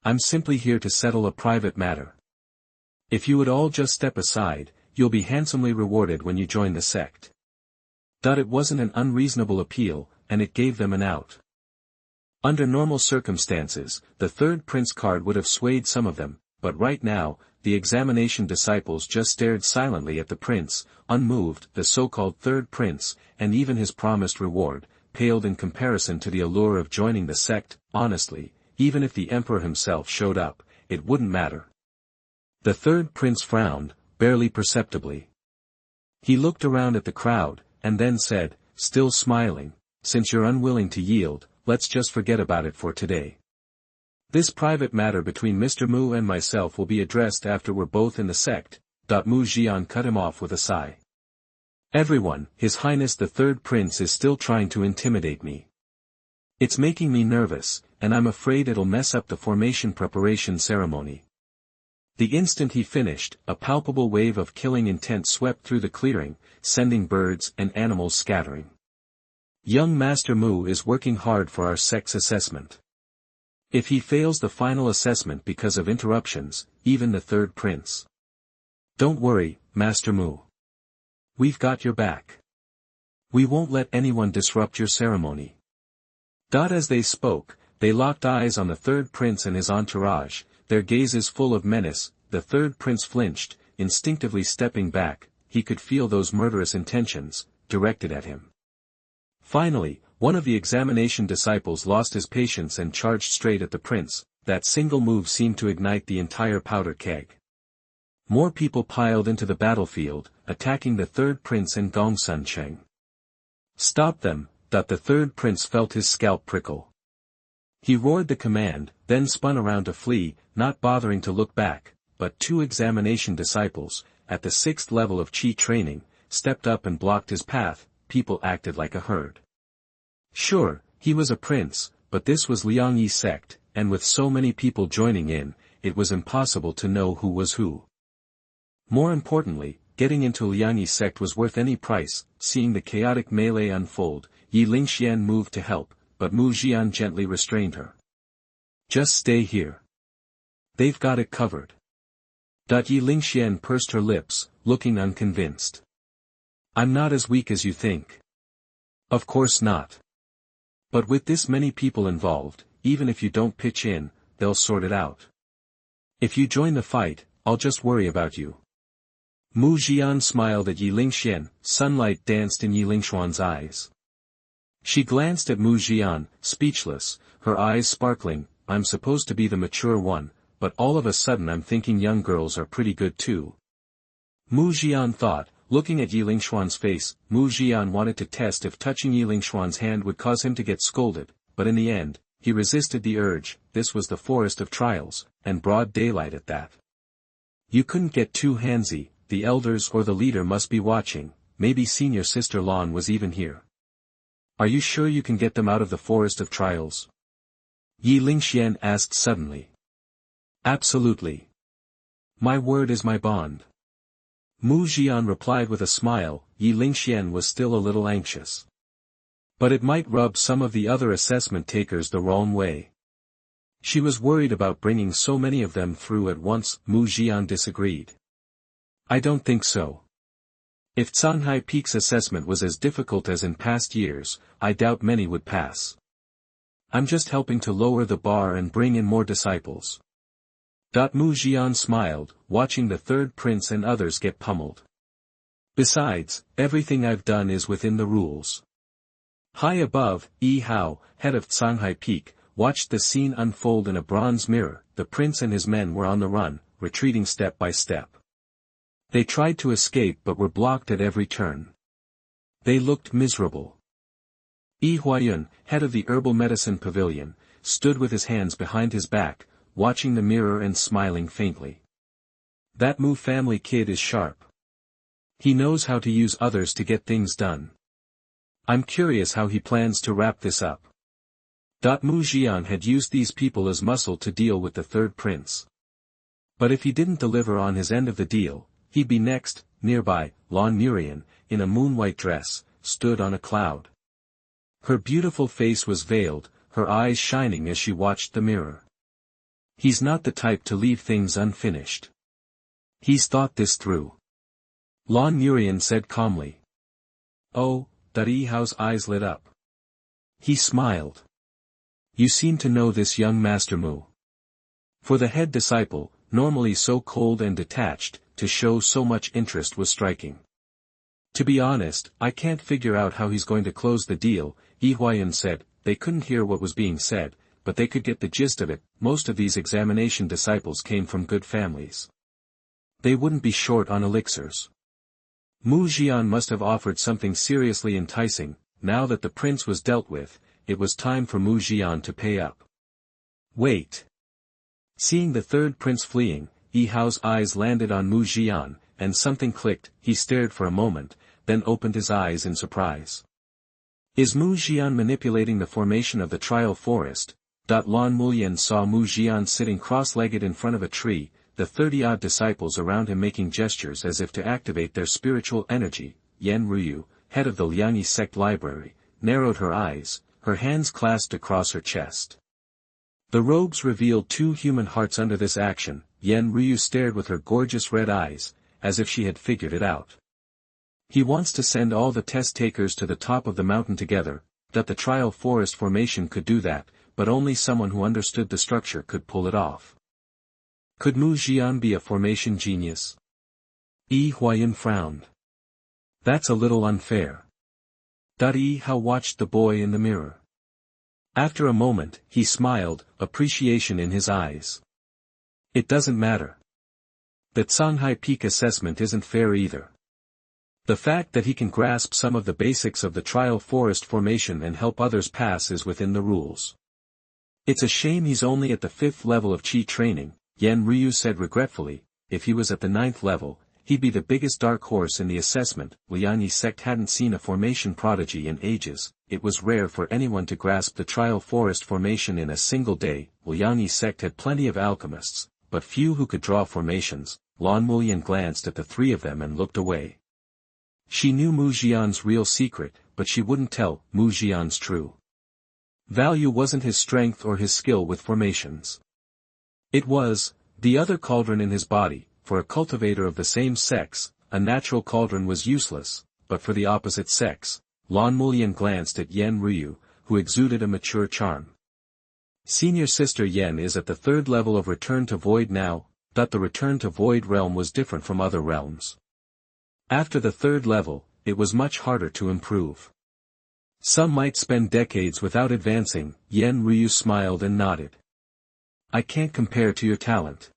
I'm simply here to settle a private matter. If you would all just step aside, you'll be handsomely rewarded when you join the sect. It wasn't an unreasonable appeal, and it gave them an out. Under normal circumstances, the third prince card would have swayed some of them, but right now, the examination disciples just stared silently at the prince, unmoved. The so-called third prince, and even his promised reward, paled in comparison to the allure of joining the sect. Honestly, even if the emperor himself showed up, it wouldn't matter. The third prince frowned, barely perceptibly. He looked around at the crowd, and then said, still smiling, since you're unwilling to yield, let's just forget about it for today. This private matter between Mr. Mu and myself will be addressed after we're both in the sect. Mu Zhian cut him off with a sigh. Everyone, His Highness the Third Prince is still trying to intimidate me. It's making me nervous, and I'm afraid it'll mess up the formation preparation ceremony. The instant he finished, a palpable wave of killing intent swept through the clearing, sending birds and animals scattering. Young Master Mu is working hard for our sect's assessment. If he fails the final assessment because of interruptions, even the third prince. Don't worry, Master Mu. We've got your back. We won't let anyone disrupt your ceremony. As they spoke, they locked eyes on the third prince and his entourage, their gazes full of menace. The third prince flinched, instinctively stepping back. He could feel those murderous intentions, directed at him. Finally, one of the examination disciples lost his patience and charged straight at the prince. That single move seemed to ignite the entire powder keg. More people piled into the battlefield, attacking the third prince and Gong Sun Qing. Stop them. The third prince felt his scalp prickle. He roared the command, then spun around to flee, not bothering to look back, but two examination disciples, at the 6th level of Qi training, stepped up and blocked his path. People acted like a herd. Sure, he was a prince, but this was Liangyi sect, and with so many people joining in, it was impossible to know who was who. More importantly, getting into Liangyi sect was worth any price. Seeing the chaotic melee unfold, Yi Lingxian moved to help, but Mu Zhian gently restrained her. Just stay here. They've got it covered. Yi Lingxian pursed her lips, looking unconvinced. I'm not as weak as you think. Of course not. But with this many people involved, even if you don't pitch in, they'll sort it out. If you join the fight, I'll just worry about you. Mu Zhian smiled at Yi Lingxian. Sunlight danced in Yi Lingxuan's eyes. She glanced at Mu Zhian, speechless, her eyes sparkling. I'm supposed to be the mature one, but all of a sudden I'm thinking young girls are pretty good too. Mu Zhian thought, looking at Yi Lingxuan's face. Mu Zhian wanted to test if touching Yi Lingxuan's hand would cause him to get scolded, but in the end, he resisted the urge. This was the Forest of Trials, and broad daylight at that. You couldn't get too handsy. The elders or the leader must be watching. Maybe senior sister Lan was even here. Are you sure you can get them out of the Forest of Trials? Yi Lingxian asked suddenly. Absolutely. My word is my bond. Mu Zhian replied with a smile. Yi Lingxian was still a little anxious. But it might rub some of the other assessment takers the wrong way. She was worried about bringing so many of them through at once. Mu Zhian disagreed. I don't think so. If Canghai Peak's assessment was as difficult as in past years, I doubt many would pass. I'm just helping to lower the bar and bring in more disciples. Mu Zhian smiled, watching the third prince and others get pummeled. Besides, everything I've done is within the rules. High above, Yi Hao, head of Canghai Peak, watched the scene unfold in a bronze mirror. The prince and his men were on the run, retreating step by step. They tried to escape but were blocked at every turn. They looked miserable. Yi Huayun, head of the herbal medicine pavilion, stood with his hands behind his back, watching the mirror and smiling faintly. That Mu family kid is sharp. He knows how to use others to get things done. I'm curious how he plans to wrap this up. Mu Zhian had used these people as muscle to deal with the third prince. But if he didn't deliver on his end of the deal, he'd be next. Nearby, Lan Murian, in a moon-white dress, stood on a cloud. Her beautiful face was veiled, her eyes shining as she watched the mirror. He's not the type to leave things unfinished. He's thought this through. Lan Murian said calmly. Oh, Yi Hao's eyes lit up. He smiled. You seem to know this young Master Mu. For the head disciple, normally so cold and detached, to show so much interest was striking. To be honest, I can't figure out how he's going to close the deal, Yi Huayun said. They couldn't hear what was being said, but they could get the gist of it. Most of these examination disciples came from good families. They wouldn't be short on elixirs. Mu Zhian must have offered something seriously enticing. Now that the prince was dealt with, it was time for Mu Zhian to pay up. Wait. Seeing the third prince fleeing, Yi Hao's eyes landed on Mu Zhian, and something clicked. He stared for a moment, then opened his eyes in surprise. Is Mu Zhian manipulating the formation of the trial forest? Lan Mulyan saw Mu Zhian sitting cross-legged in front of a tree, the 30-odd disciples around him making gestures as if to activate their spiritual energy. Yan Ruyu, head of the Liangyi sect library, narrowed her eyes, her hands clasped across her chest. The robes revealed 2 human hearts under this action. Yan Ruyu stared with her gorgeous red eyes, as if she had figured it out. He wants to send all the test takers to the top of the mountain together. That the trial forest formation could do that, but only someone who understood the structure could pull it off. Could Mu Zhian be a formation genius? Yi Huayun frowned. That's a little unfair. Yi Hao watched the boy in the mirror. After a moment, he smiled, appreciation in his eyes. It doesn't matter. The Canghai Peak assessment isn't fair either. The fact that he can grasp some of the basics of the trial forest formation and help others pass is within the rules. It's a shame he's only at the 5th level of Qi training, Yan Ryu said regretfully. If he was at the 9th level, he'd be the biggest dark horse in the assessment. Liangyi sect hadn't seen a formation prodigy in ages. It was rare for anyone to grasp the trial forest formation in a single day. Liangyi sect had plenty of alchemists, but few who could draw formations. Lan Mulyan glanced at the 3 of them and looked away. She knew Mu Zhian's real secret, but she wouldn't tell. Mu Zhian's true value wasn't his strength or his skill with formations. It was the other cauldron in his body. For a cultivator of the same sex, a natural cauldron was useless, but for the opposite sex. Lan Mulyan glanced at Yan Ryu, who exuded a mature charm. Senior sister Yen is at the 3rd level of Return to Void now. The Return to Void realm was different from other realms. After the 3rd level, it was much harder to improve. Some might spend decades without advancing. Yan Ryu smiled and nodded. I can't compare to your talent.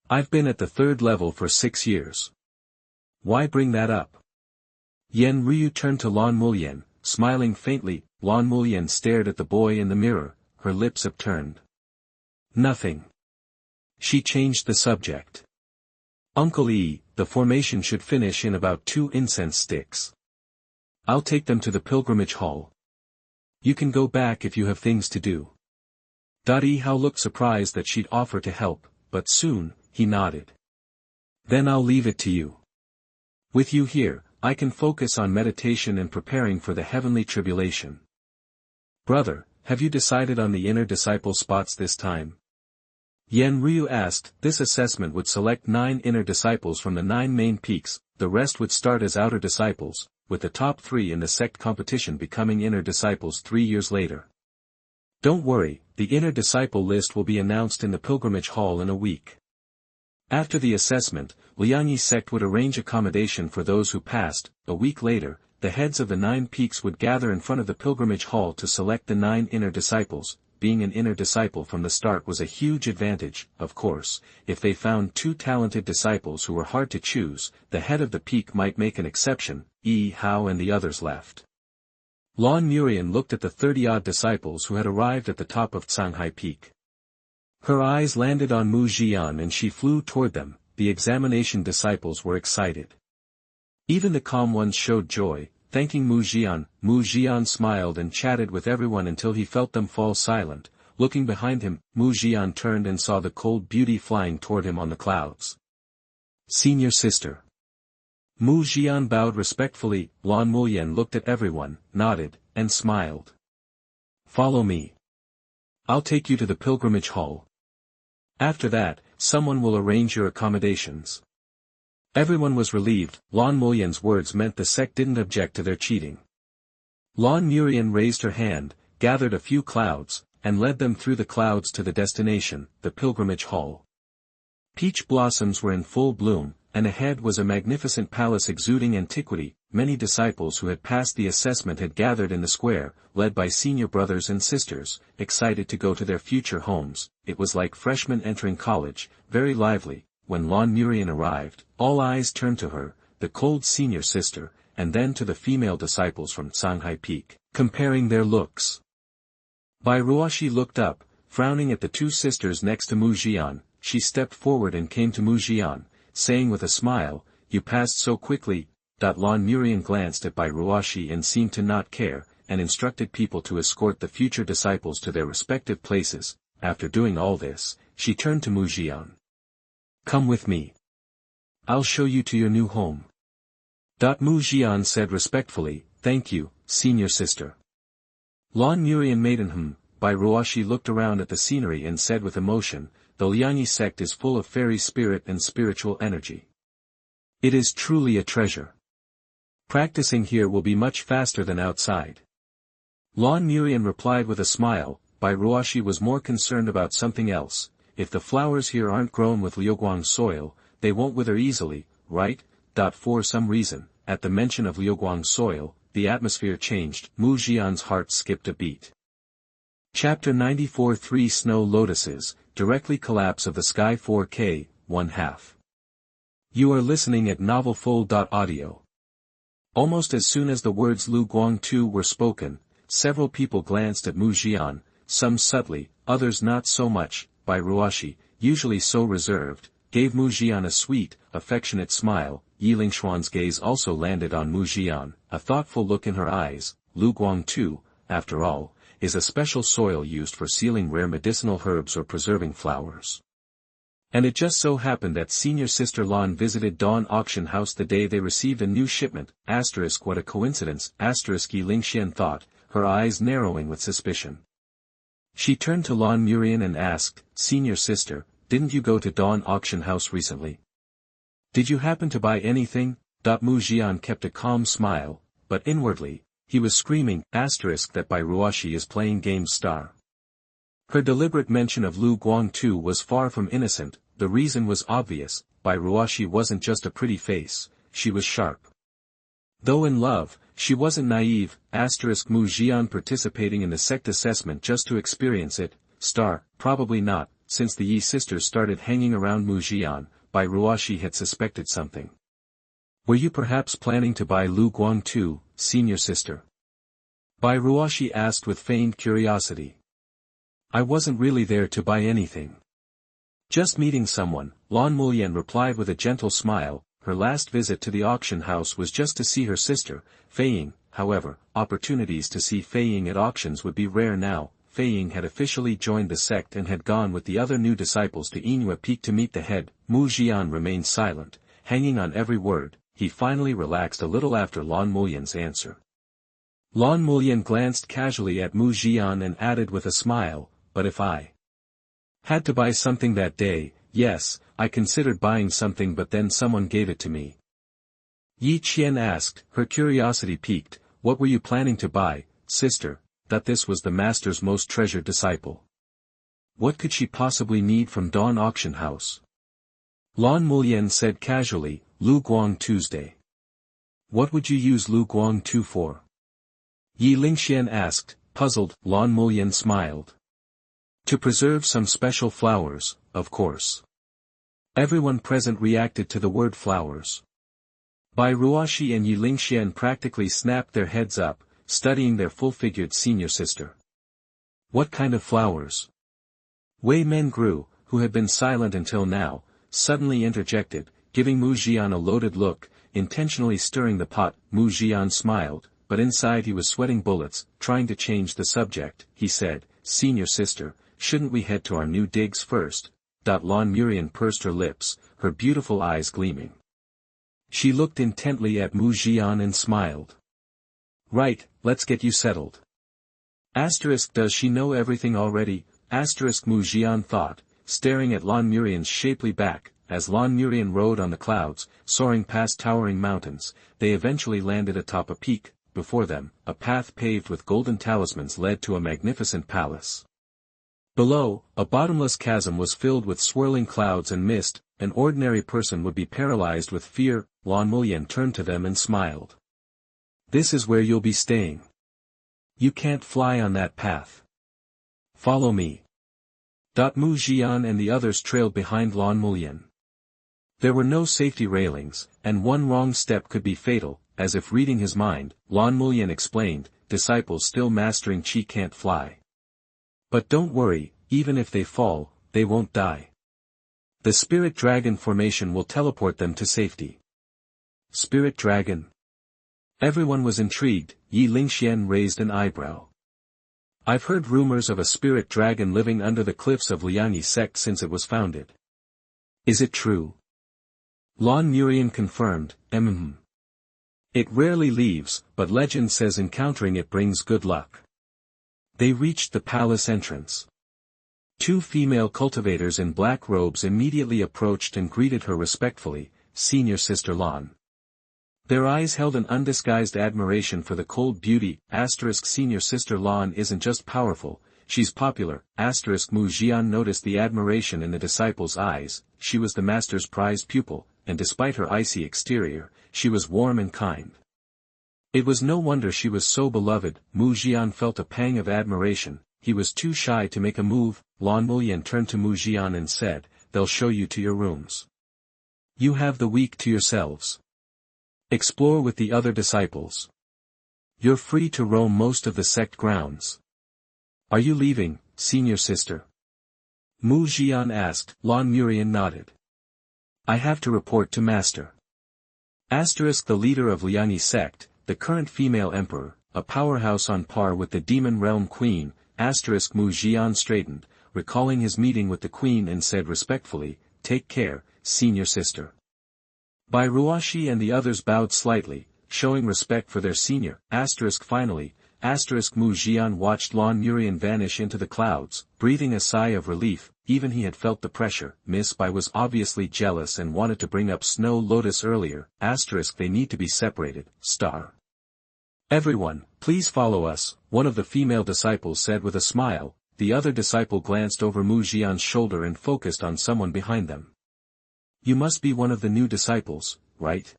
I've been at the 3rd level for 6 years. Why bring that up? Yan Ryu turned to Lan Mulyan, smiling faintly. Lan Mulyan stared at the boy in the mirror, her lips upturned. Nothing. She changed the subject. Uncle E, the formation should finish in about 2 incense sticks. I'll take them to the pilgrimage hall. You can go back if you have things to do. Yi Hao looked surprised that she'd offer to help, but soon, he nodded. Then I'll leave it to you. With you here, I can focus on meditation and preparing for the heavenly tribulation. Brother, have you decided on the inner disciple spots this time? Yen Ryu asked. This assessment would select 9 inner disciples from the 9 main peaks, the rest would start as outer disciples, with the top 3 in the sect competition becoming inner disciples 3 years later. Don't worry, the inner disciple list will be announced in the pilgrimage hall in a week. After the assessment, Liangyi sect would arrange accommodation for those who passed. A week later, the heads of the 9 peaks would gather in front of the pilgrimage hall to select the 9 inner disciples. Being an inner disciple from the start was a huge advantage. Of course, if they found 2 talented disciples who were hard to choose, the head of the peak might make an exception. Yi Hao and the others left. Lan Murian looked at the 30-odd disciples who had arrived at the top of Canghai Peak. Her eyes landed on Mu Zhian and she flew toward them. The examination disciples were excited. Even the calm ones showed joy, thanking Mu Zhian. Mu Zhian smiled and chatted with everyone until he felt them fall silent. Looking behind him, Mu Zhian turned and saw the cold beauty flying toward him on the clouds. Senior sister. Mu Zhian bowed respectfully. Lan Muyan looked at everyone, nodded, and smiled. Follow me. I'll take you to the pilgrimage hall. After that, someone will arrange your accommodations. Everyone was relieved. Lan Muyan's words meant the sect didn't object to their cheating. Lan Murian raised her hand, gathered a few clouds, and led them through the clouds to the destination, the pilgrimage hall. Peach blossoms were in full bloom, and ahead was a magnificent palace exuding antiquity. Many disciples who had passed the assessment had gathered in the square, led by senior brothers and sisters, excited to go to their future homes. It was like freshmen entering college, very lively. When Lan Murian arrived, all eyes turned to her, the cold senior sister, and then to the female disciples from Canghai Peak, comparing their looks. Bai Ruoshi looked up, frowning at the 2 sisters next to Mu Zhian. She stepped forward and came to Mu Zhian, saying with a smile, "You passed so quickly." Lan Murian glanced at Bai Ruoshi and seemed to not care, and instructed people to escort the future disciples to their respective places. After doing all this, she turned to Mu Zhian. "Come with me. I'll show you to your new home." Mu Zhian said respectfully, "Thank you, senior sister." Lan Murian made an "hm." Bai Ruoshi looked around at the scenery and said with emotion, "The Liangyi sect is full of fairy spirit and spiritual energy. It is truly a treasure. Practicing here will be much faster than outside." Lan Murian replied with a smile. Bai Ruoshi was more concerned about something else. If the flowers here aren't grown with Liuguang soil, they won't wither easily, right? For some reason, at the mention of Liuguang soil, the atmosphere changed. Mu Zhian's heart skipped a beat. Chapter 94 3 Snow Lotuses, Directly Collapse of the Sky 4K, 1/2. You are listening at novelfull.audio. Almost as soon as the words Lu Guang Tu were spoken, several people glanced at Mu Zhian, some subtly, others not so much. Bai Ruoshi, usually so reserved, gave Mu Zhian a sweet, affectionate smile. Yi Lingshuan's gaze also landed on Mu Zhian, a thoughtful look in her eyes. Lu Guang Tu, after all, is a special soil used for sealing rare medicinal herbs or preserving flowers. And it just so happened that senior sister Lan visited Dawn Auction House the day they received a new shipment. What a coincidence. Yi Lingxian thought, her eyes narrowing with suspicion. She turned to Lan Murian and asked, "Senior sister, didn't you go to Dawn Auction House recently? Did you happen to buy anything?" Mu Zhian kept a calm smile, but inwardly, he was screaming, that Bai Ruoshi is playing games star. Her deliberate mention of Lu Guang Tu was far from innocent. The reason was obvious. Bai Ruoshi wasn't just a pretty face, she was sharp. Though in love, she wasn't naive. Mu Zhian participating in the sect assessment just to experience it, probably not. Since the Yi sisters started hanging around Mu Zhian, Bai Ruoshi had suspected something. "Were you perhaps planning to buy Lu Guang Tu, senior sister?" Bai Ruoshi asked with feigned curiosity. "I wasn't really there to buy anything. Just meeting someone," Lan Muyan replied with a gentle smile. Her last visit to the auction house was just to see her sister, Fei Ying. However, opportunities to see Fei Ying at auctions would be rare now. Fei Ying had officially joined the sect and had gone with the other new disciples to Inua Peak to meet the head. Mu Zhian remained silent, hanging on every word. he finally relaxed a little after Lan Mulian's answer. Lan Mulian glanced casually at Mu Zhian and added with a smile, but if I had to buy something that day, yes, I considered buying something but then someone gave it to me. Yi Qian asked, her curiosity piqued, what were you planning to buy, sister? That this was the master's most treasured disciple. What could she possibly need from Dawn Auction House? Lan Mulian said casually, Lu Guang Tuesday. What would you use Lu Guang Tu for? Yi Lingxian asked, puzzled. Lan Mulian smiled. To preserve some special flowers, of course. Everyone present reacted to the word flowers. Bai Ruoxi and Yi Lingxian practically snapped their heads up, studying their full-figured senior sister. What kind of flowers? Wei Mengru, who had been silent until now, suddenly interjected, giving Mu Zhian a loaded look, intentionally stirring the pot. Mu Zhian smiled, but inside he was sweating bullets. Trying to change the subject, he said, senior sister, shouldn't we head to our new digs first? Lan Murian pursed her lips, her beautiful eyes gleaming. She looked intently at Mu Zhian and smiled. Right, let's get you settled. Does she know everything already? Mu Zhian thought, staring at Lan Murian's shapely back. As Lan Murian rode on the clouds, soaring past towering mountains, they eventually landed atop a peak. Before them, a path paved with golden talismans led to a magnificent palace. Below, a bottomless chasm was filled with swirling clouds and mist. An ordinary person would be paralyzed with fear. Lan Mulian turned to them and smiled. This is where you'll be staying. You can't fly on that path. Follow me. Mu Zhian and the others trailed behind Lan Mulian. There were no safety railings, and one wrong step could be fatal. As if reading his mind, Lan Mulian explained, disciples still mastering Qi can't fly. But don't worry, even if they fall, they won't die. The Spirit Dragon formation will teleport them to safety. Spirit Dragon? Everyone was intrigued. Yi Lingxian raised an eyebrow. I've heard rumors of a Spirit Dragon living under the cliffs of Liangyi sect since it was founded. Is it true? Lan Murian confirmed, It rarely leaves, but legend says encountering it brings good luck. They reached the palace entrance. Two female cultivators in black robes immediately approached and greeted her respectfully, Senior Sister Lan. Their eyes held an undisguised admiration for the cold beauty. Senior Sister Lan isn't just powerful, she's popular. Mu Zhian noticed the admiration in the disciples' eyes. She was the master's prized pupil, and despite her icy exterior, she was warm and kind. It was no wonder she was so beloved. Mu Zhian felt a pang of admiration. He was too shy to make a move. Lan Mulian turned to Mu Zhian and said, they'll show you to your rooms. You have the week to yourselves. Explore with the other disciples. You're free to roam most of the sect grounds. Are you leaving, senior sister? Mu Zhian asked. Lan Murian nodded. I have to report to master. The leader of Liangyi sect, the current female emperor, a powerhouse on par with the demon realm queen. Mu Zhian straightened, recalling his meeting with the queen and said respectfully, take care, senior sister. Bai Ruoxi and the others bowed slightly, showing respect for their senior. Finally, Mu Zhian watched Lan Murian vanish into the clouds, breathing a sigh of relief. Even he had felt the pressure. Miss Bai was obviously jealous and wanted to bring up Snow Lotus earlier. They need to be separated. Everyone, please follow us, one of the female disciples said with a smile. The other disciple glanced over Mu Zhian's shoulder and focused on someone behind them. You must be one of the new disciples, right?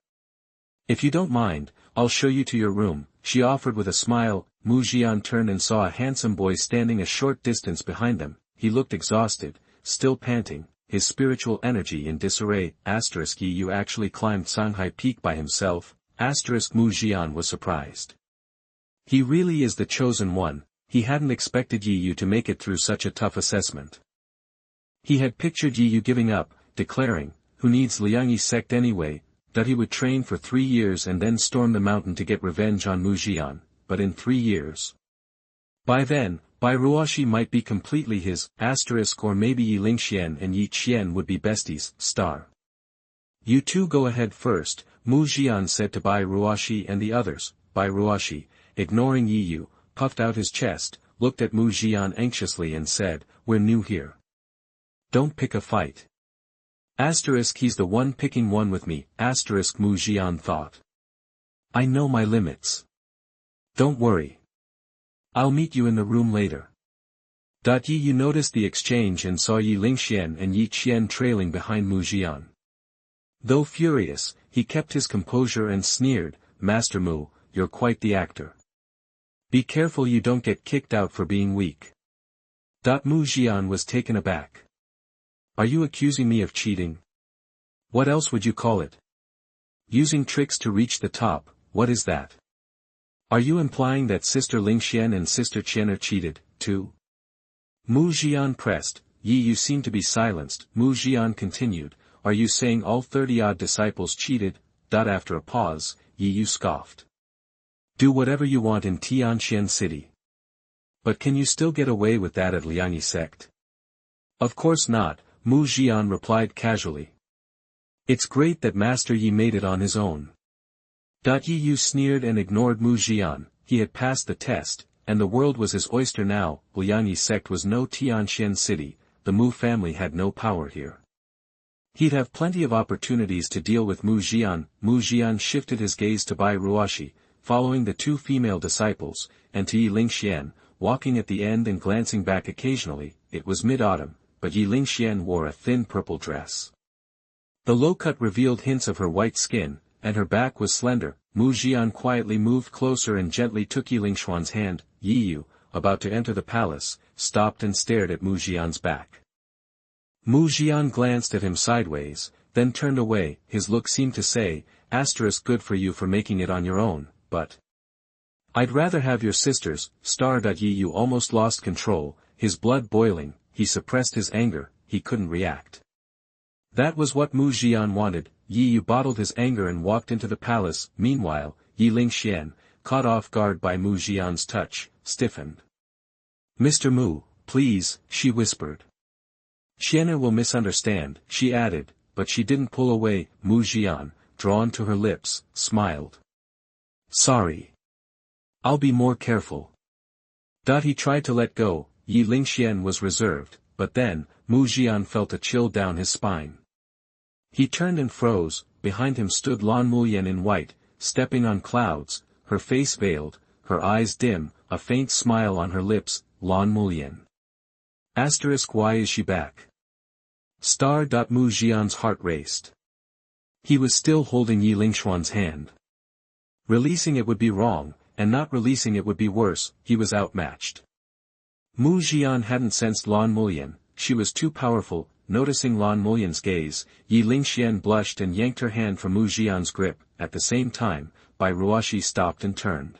If you don't mind, I'll show you to your room, she offered with a smile. Mu Zhian turned and saw a handsome boy standing a short distance behind them. He looked exhausted, still panting, his spiritual energy in disarray. You actually climbed Sanghai Peak by himself? Mu Zhian was surprised. He really is the chosen one. He hadn't expected Yi to make it through such a tough assessment. He had pictured Yi giving up, declaring, who needs Liangyi sect anyway, that he would train for 3 years and then storm the mountain to get revenge on Mu Zhian, but in 3 years. By then, Bai Ruoxi might be completely his, or maybe Yi Lingxian and Yi Qian would be besties. You two go ahead first, Mu Zhian said to Bai Ruoshi and the others. Bai Ruoshi, ignoring Yi Yu, puffed out his chest, looked at Mu Zhian anxiously and said, "We're new here. Don't pick a fight." He's the one picking one with me, Mu Zhian thought. I know my limits. Don't worry. I'll meet you in the room later. Yi Yu noticed the exchange and saw Yi Lingxian and Yi Qian trailing behind Mu Zhian. Though furious, he kept his composure and sneered, "Master Mu, you're quite the actor. Be careful you don't get kicked out for being weak." Mu Zhian was taken aback. Are you accusing me of cheating? What else would you call it? Using tricks to reach the top, what is that? Are you implying that Sister Lingxian and Sister Qian are cheated, too? Mu Zhian pressed. Yi Yu seemed to be silenced. Mu Zhian continued, "Are you saying all 30-odd disciples cheated?" After a pause, Yi Yu scoffed. Do whatever you want in Tianqian City. But can you still get away with that at Liangyi sect? Of course not, Mu Zhian replied casually. It's great that Master Yi made it on his own. Yi Yu sneered and ignored Mu Zhian. He had passed the test, and the world was his oyster now. Liangyi sect was no Tianqian City, the Mu family had no power here. He'd have plenty of opportunities to deal with Mu Zhian. Mu Zhian shifted his gaze to Bai Ruoshi, following the two female disciples, and to Yi Lingxian, walking at the end and glancing back occasionally. It was mid-autumn, but Yi Lingxian wore a thin purple dress. The low cut revealed hints of her white skin, and her back was slender. Mu Zhian quietly moved closer and gently took Yi Lingxian's hand. Yi Yu, about to enter the palace, stopped and stared at Mu Zhian's back. Mu Zhian glanced at him sideways, then turned away. His look seemed to say, "Good for you for making it on your own, but I'd rather have your sisters." Yi Yu almost lost control, his blood boiling. He suppressed his anger, he couldn't react. That was what Mu Zhian wanted. Yi Yu bottled his anger and walked into the palace. Meanwhile, Yi Lingxian, caught off guard by Mu Zhian's touch, stiffened. "Mr. Mu, please," she whispered. "Qian'er will misunderstand," she added, but she didn't pull away. Mu Zhian, drawn to her lips, smiled. "Sorry. I'll be more careful." He tried to let go. Yi Lingxian was reserved, but then, Mu Zhian felt a chill down his spine. He turned and froze. Behind him stood Lan Mulian in white, stepping on clouds, her face veiled, her eyes dim, a faint smile on her lips. Lan Mulian. Why is she back? Mu Zhian's heart raced. He was still holding Yi Lingxian's hand. Releasing it would be wrong, and not releasing it would be worse. He was outmatched. Mu Zhian hadn't sensed Lan Mulian, she was too powerful. Noticing Lan Mulian's gaze, Yi Lingxian blushed and yanked her hand from Mu Zhian's grip. At the same time, Bai Ruoshi stopped and turned.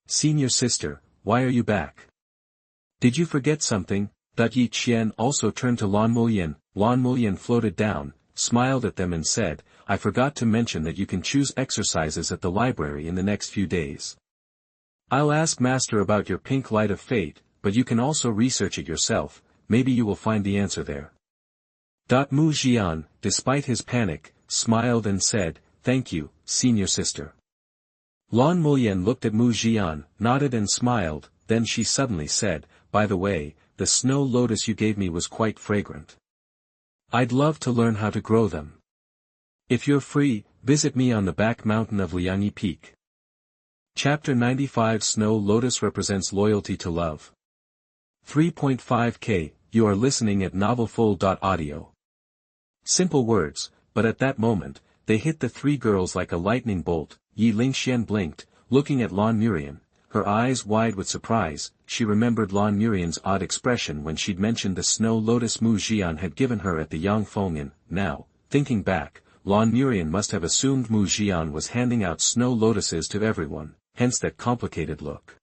"Senior sister, why are you back? Did you forget something?" Yi Qian also turned to Lan Mulian. Lan Mulian floated down, smiled at them and said, "I forgot to mention that you can choose exercises at the library in the next few days. I'll ask Master about your pink light of fate, but you can also research it yourself, maybe you will find the answer there." Mu Zhian, despite his panic, smiled and said, "Thank you, senior sister." Lan Mulian looked at Mu Zhian, nodded and smiled, then she suddenly said, "By the way, the Snow Lotus you gave me was quite fragrant. I'd love to learn how to grow them. If you're free, visit me on the back mountain of Liangyi Peak." Chapter 95 Snow Lotus represents loyalty to love. 3.5k, you are listening at novelfull.audio. Simple words, but at that moment, they hit the three girls like a lightning bolt. Yi Lingxian blinked, looking at Lan Murian, her eyes wide with surprise. She remembered Lan Murian's odd expression when she'd mentioned the Snow Lotus Mu Zhian had given her at the Yangfeng Inn. Now, thinking back, Lan Murian must have assumed Mu Zhian was handing out Snow Lotuses to everyone, hence that complicated look.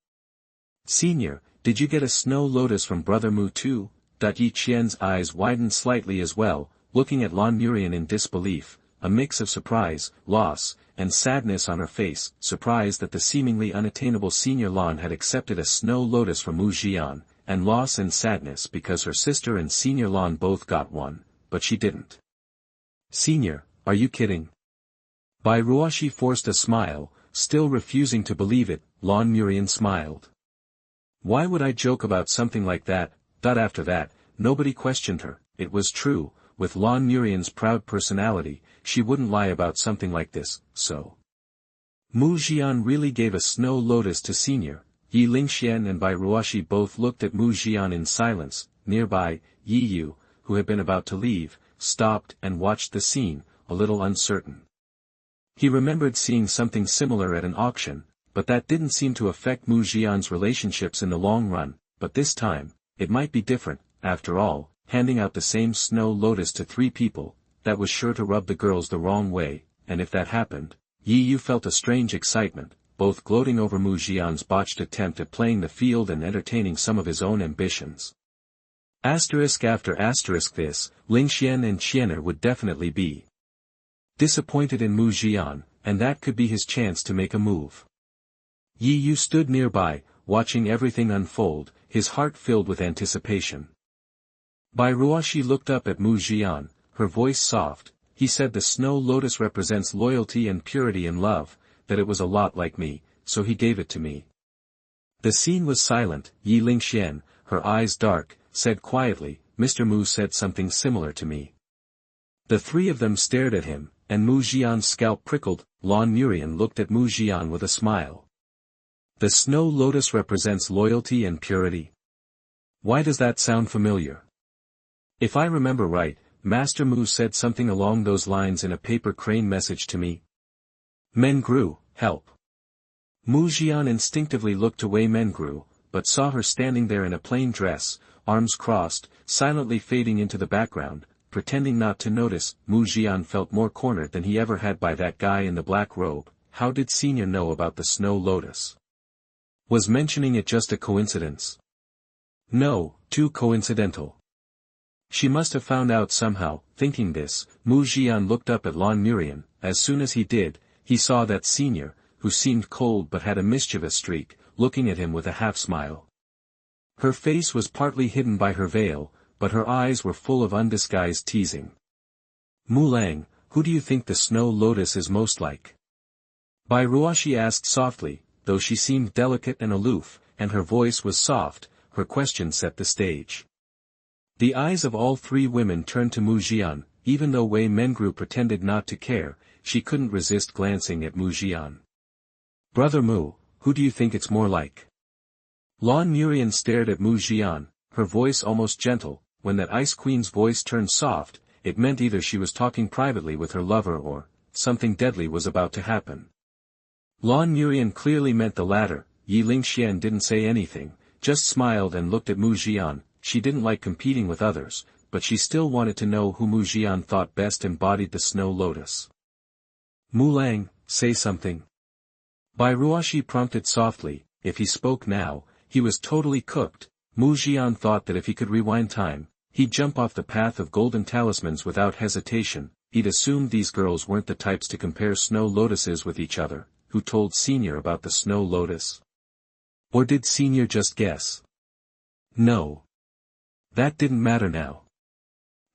"Senior, did you get a Snow Lotus from Brother Mu too?" Yi Qian's eyes widened slightly as well, looking at Lan Murian in disbelief, a mix of surprise, loss, and sadness on her face. Surprise that the seemingly unattainable Senior Lan had accepted a Snow Lotus from Mu Zhian, and loss and sadness because her sister and Senior Lan both got one, but she didn't. "Senior, Are you kidding? Bai Ruoshi forced a smile, still refusing to believe it. Lan Murian smiled. Why would I joke about something like that? After that, nobody questioned her. It was true, with Lan Murian's proud personality, she wouldn't lie about something like this, so. Mu Zhian really gave a Snow Lotus to Senior. Yi Lingxian and Bai Ruoshi both looked at Mu Zhian in silence. Nearby, Yi Yu, who had been about to leave, stopped and watched the scene, a little uncertain. He remembered seeing something similar at an auction, but that didn't seem to affect Mu Zhian's relationships in the long run. But this time, it might be different. After all, handing out the same Snow Lotus to 3 people, that was sure to rub the girls the wrong way, and if that happened, Yi Yu felt a strange excitement, both gloating over Mu Zhian's botched attempt at playing the field and entertaining some of his own ambitions. Asterisk after asterisk this, Lingxian and Qianer would definitely be disappointed in Mu Zhian, and that could be his chance to make a move. Yi Yu stood nearby, watching everything unfold, his heart filled with anticipation. Bai Ruoshi looked up at Mu Zhian, her voice soft. He said the Snow Lotus represents loyalty and purity in love, that it was a lot like me, so he gave it to me. The scene was silent. Yi Lingxian, her eyes dark, said quietly, Mr. Mu said something similar to me. The 3 of them stared at him, and Mu Zhian's scalp prickled. Lan Murian looked at Mu Zhian with a smile. The Snow Lotus represents loyalty and purity. Why does that sound familiar? If I remember right, Master Mu said something along those lines in a paper crane message to me. Mengru, help. Mu Zhian instinctively looked away Mengru, but saw her standing there in a plain dress, arms crossed, silently fading into the background. Pretending not to notice, Mu Zhian felt more cornered than he ever had by that guy in the black robe. How did Senior know about the Snow Lotus? Was mentioning it just a coincidence? No, too coincidental. She must have found out somehow. Thinking this, Mu Zhian looked up at Lan Murian. As soon as he did, he saw that Senior, who seemed cold but had a mischievous streak, looking at him with a half-smile. Her face was partly hidden by her veil, but her eyes were full of undisguised teasing. Mu Lang, who do you think the Snow Lotus is most like? Bai Ruoshi asked softly, though she seemed delicate and aloof, and her voice was soft. Her question set the stage. The eyes of all 3 women turned to Mu Zhian. Even though Wei Mengru pretended not to care, she couldn't resist glancing at Mu Zhian. Brother Mu, who do you think it's more like? Lan Murian stared at Mu Zhian, her voice almost gentle. When that Ice Queen's voice turned soft, it meant either she was talking privately with her lover or something deadly was about to happen. Lan Murian clearly meant the latter. Yi Lingxian didn't say anything, just smiled and looked at Mu Zhian. She didn't like competing with others, but she still wanted to know who Mu Zhian thought best embodied the Snow Lotus. Mu Lang, say something. Bai Ruoshi prompted softly. If he spoke now, he was totally cooked. Mu Zhian thought that if he could rewind time, he'd jump off the path of golden talismans without hesitation. He'd assumed these girls weren't the types to compare Snow Lotuses with each other. Who told Senior about the Snow Lotus? Or did Senior just guess? No. That didn't matter now.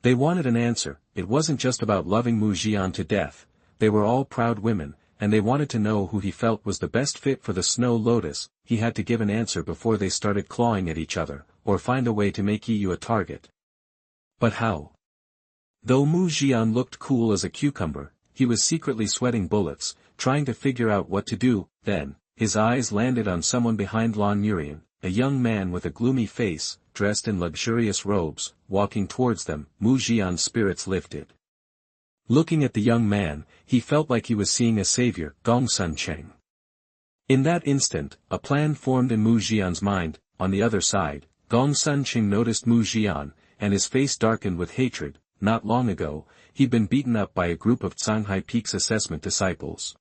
They wanted an answer. It wasn't just about loving Mu Zhian to death. They were all proud women, and they wanted to know who he felt was the best fit for the Snow Lotus. He had to give an answer before they started clawing at each other, or find a way to make Yi Yu a target. But how? Though Mu Zhian looked cool as a cucumber, he was secretly sweating bullets, trying to figure out what to do. Then, his eyes landed on someone behind Lan Murian, a young man with a gloomy face, dressed in luxurious robes, walking towards them. Mu Zhian's spirits lifted. Looking at the young man, he felt like he was seeing a savior. Gong Sun Cheng. In that instant, a plan formed in Mu Zhian's mind. On the other side, Gong Sun Cheng noticed Mu Zhian, and his face darkened with hatred. Not long ago, he'd been beaten up by a group of Canghai Peak's assessment disciples.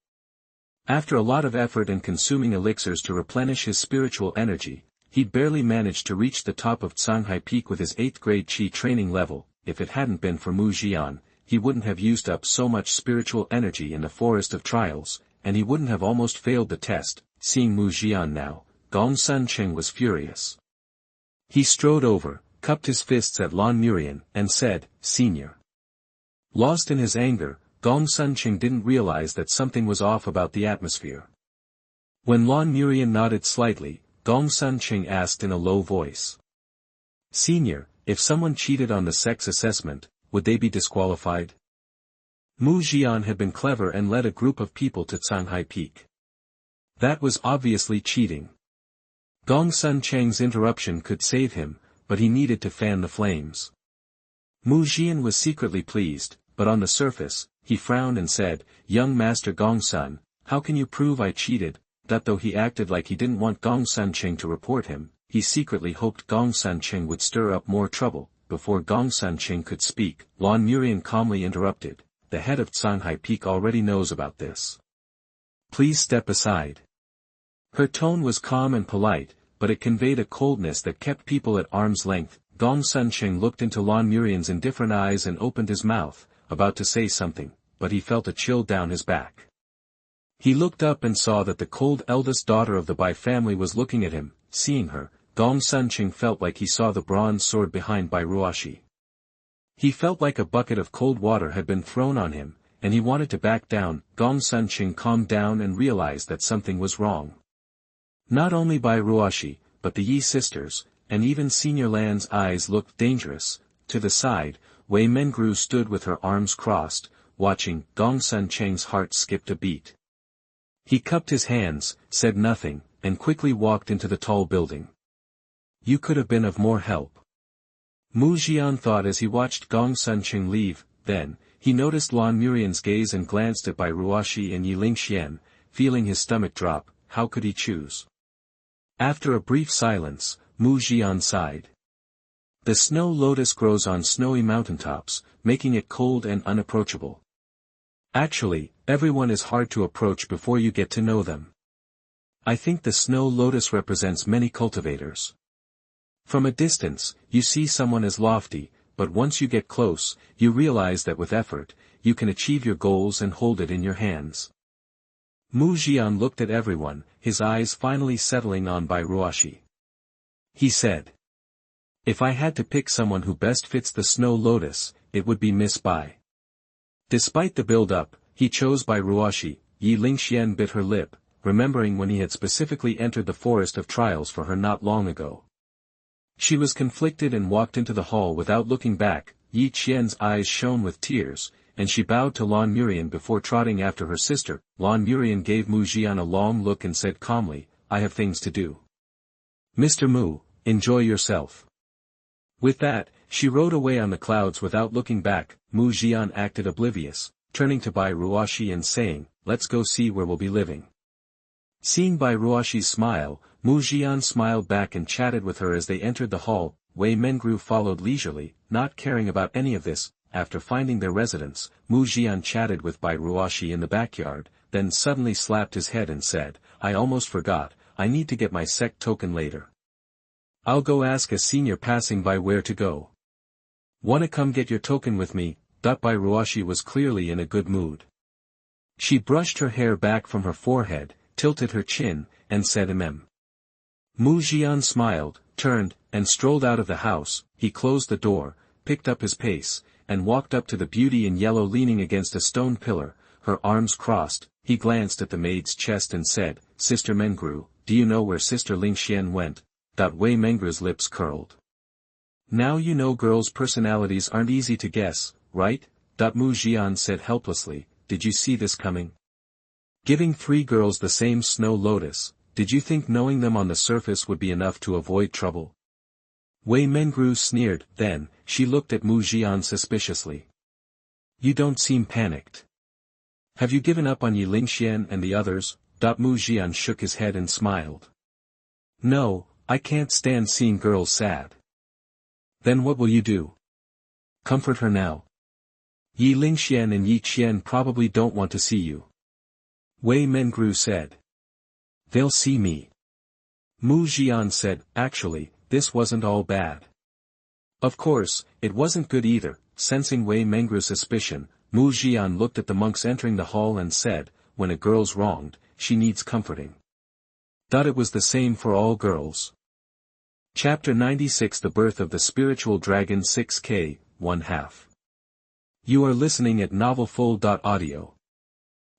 After a lot of effort and consuming elixirs to replenish his spiritual energy, he'd barely managed to reach the top of Canghai Peak with his 8th grade Qi training level. If it hadn't been for Mu Zhian, he wouldn't have used up so much spiritual energy in the Forest of Trials, and he wouldn't have almost failed the test. Seeing Mu Zhian now, Gong Sun Cheng was furious. He strode over, cupped his fists at Lan Murian, and said, "Senior." Lost in his anger, Gong Sunqing didn't realize that something was off about the atmosphere. When Lan Murian nodded slightly, Gong Sunqing asked in a low voice. Senior, if someone cheated on the sex assessment, would they be disqualified? Mu Zhian had been clever and led a group of people to Canghai Peak. That was obviously cheating. Gong Sunqing's interruption could save him, but he needed to fan the flames. Mu Zhian was secretly pleased, but on the surface, he frowned and said, Young Master Gong Sun, how can you prove I cheated? That though he acted like he didn't want Gong Sunqing to report him, he secretly hoped Gong Sunqing would stir up more trouble. Before Gong Sunqing could speak, Lan Murian calmly interrupted, the head of Canghai Peak already knows about this. Please step aside. Her tone was calm and polite, but it conveyed a coldness that kept people at arm's length. Gong Sunqing looked into Lan Murian's indifferent eyes and opened his mouth, about to say something, but he felt a chill down his back. He looked up and saw that the cold eldest daughter of the Bai family was looking at him. Seeing her, Gong Sunqing felt like he saw the bronze sword behind Bai Ruoshi. He felt like a bucket of cold water had been thrown on him, and he wanted to back down. Gong Sunqing calmed down and realized that something was wrong. Not only Bai Ruoshi, but the Yi sisters, and even Senior Lan's eyes looked dangerous. To the side, Wei Mengru stood with her arms crossed, watching. Gong Sunqing's heart skipped a beat. He cupped his hands, said nothing, and quickly walked into the tall building. You could have been of more help. Mu Zhian thought as he watched Gong Sunqing leave. Then, he noticed Lan Murian's gaze and glanced at Bai Ruoshi and Yi Lingxian, feeling his stomach drop. How could he choose? After a brief silence, Mu Zhian sighed. The Snow Lotus grows on snowy mountaintops, making it cold and unapproachable. Actually, everyone is hard to approach before you get to know them. I think the Snow Lotus represents many cultivators. From a distance, you see someone as lofty, but once you get close, you realize that with effort, you can achieve your goals and hold it in your hands. Mu Zhian looked at everyone, his eyes finally settling on Bai Ruoshi. He said, if I had to pick someone who best fits the Snow Lotus, it would be Miss Bai. Despite the build-up, he chose Bai Ruoshi. Yi Lingxian bit her lip, remembering when he had specifically entered the forest of trials for her not long ago. She was conflicted and walked into the hall without looking back. Yi Qian's eyes shone with tears, and she bowed to Lan Murian before trotting after her sister. Lan Murian gave Mu Zhian a long look and said calmly, I have things to do. Mr. Mu, enjoy yourself. With that, she rode away on the clouds without looking back. Mu Zhian acted oblivious, turning to Bai Ruoshi and saying, let's go see where we'll be living. Seeing Bai Ruoshi's smile, Mu Zhian smiled back and chatted with her as they entered the hall. Wei Mengru followed leisurely, not caring about any of this. After finding their residence, Mu Zhian chatted with Bai Ruoshi in the backyard, then suddenly slapped his head and said, I almost forgot, I need to get my sect token later. I'll go ask a senior passing by where to go. Wanna come get your token with me? Bai Ruoshi was clearly in a good mood. She brushed her hair back from her forehead, tilted her chin, and said Mu Zhian smiled, turned, and strolled out of the house. He closed the door, picked up his pace, and walked up to the beauty in yellow leaning against a stone pillar, her arms crossed. He glanced at the maid's chest and said, Sister Mengru, do you know where Sister Lingxian went? Wei Mengru's lips curled. Now you know girls' personalities aren't easy to guess, right? Mu Zhian said helplessly, did you see this coming? Giving 3 girls the same Snow Lotus, did you think knowing them on the surface would be enough to avoid trouble? Wei Mengru sneered. Then, she looked at Mu Zhian suspiciously. You don't seem panicked. Have you given up on Yi Lingxian and the others? Mu Zhian shook his head and smiled. No, I can't stand seeing girls sad. Then what will you do? Comfort her now. Yi Lingxian and Yi Qian probably don't want to see you. Wei Mengru said. They'll see me. Mu Zhian said, actually, this wasn't all bad. Of course, it wasn't good either. Sensing Wei Mengru's suspicion, Mu Zhian looked at the monks entering the hall and said, when a girl's wronged, she needs comforting. It was the same for all girls. Chapter 96 The Birth of the Spiritual Dragon 6K, 1/2 You are listening at novelfull.audio.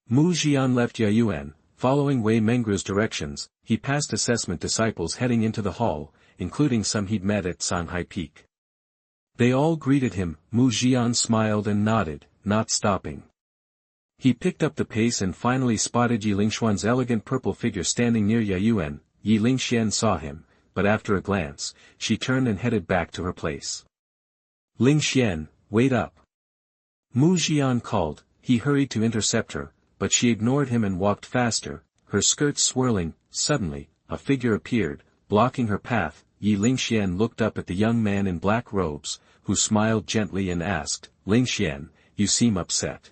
Mu Zhian left Yayuan, following Wei Mengu's directions. He passed assessment disciples heading into the hall, including some he'd met at Sanhai Peak. They all greeted him. Mu Zhian smiled and nodded, not stopping. He picked up the pace and finally spotted Yi Lingxuan's elegant purple figure standing near Yayuan. Yi Lingxian saw him, but after a glance, she turned and headed back to her place. Lingxian, wait up. Mu Zhian called. He hurried to intercept her, but she ignored him and walked faster, her skirts swirling. Suddenly, a figure appeared, blocking her path. Yi Lingxian looked up at the young man in black robes, who smiled gently and asked, Lingxian, you seem upset.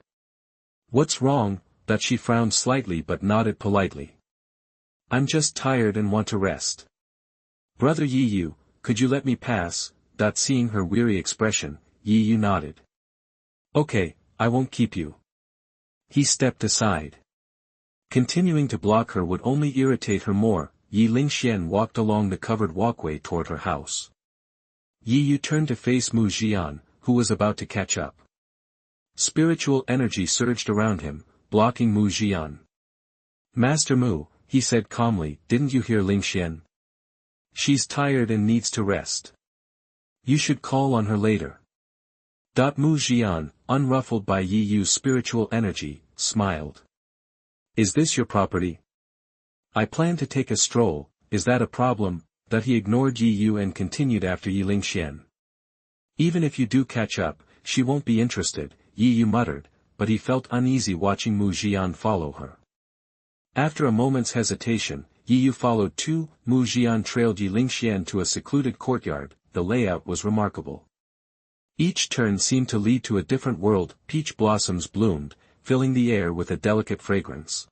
What's wrong? That she frowned slightly but nodded politely. I'm just tired and want to rest. Brother Yi Yu, could you let me pass? Seeing her weary expression, Yi Yu nodded. Okay, I won't keep you. He stepped aside. Continuing to block her would only irritate her more. Yi Lingxian walked along the covered walkway toward her house. Yi Yu turned to face Mu Zhian, who was about to catch up. Spiritual energy surged around him, blocking Mu Zhian. Master Mu, he said calmly, didn't you hear Lingxian? She's tired and needs to rest. You should call on her later. Mu Zhian, unruffled by Yi Yu's spiritual energy, smiled. Is this your property? I plan to take a stroll. Is that a problem? That he ignored Yi Yu and continued after Yi Lingxian. Even if you do catch up, she won't be interested, Yi Yu muttered, but he felt uneasy watching Mu Zhian follow her. After a moment's hesitation, Yi Yu followed too. Mu Zhian trailed Yi Lingxian to a secluded courtyard. The layout was remarkable. Each turn seemed to lead to a different world. Peach blossoms bloomed, filling the air with a delicate fragrance.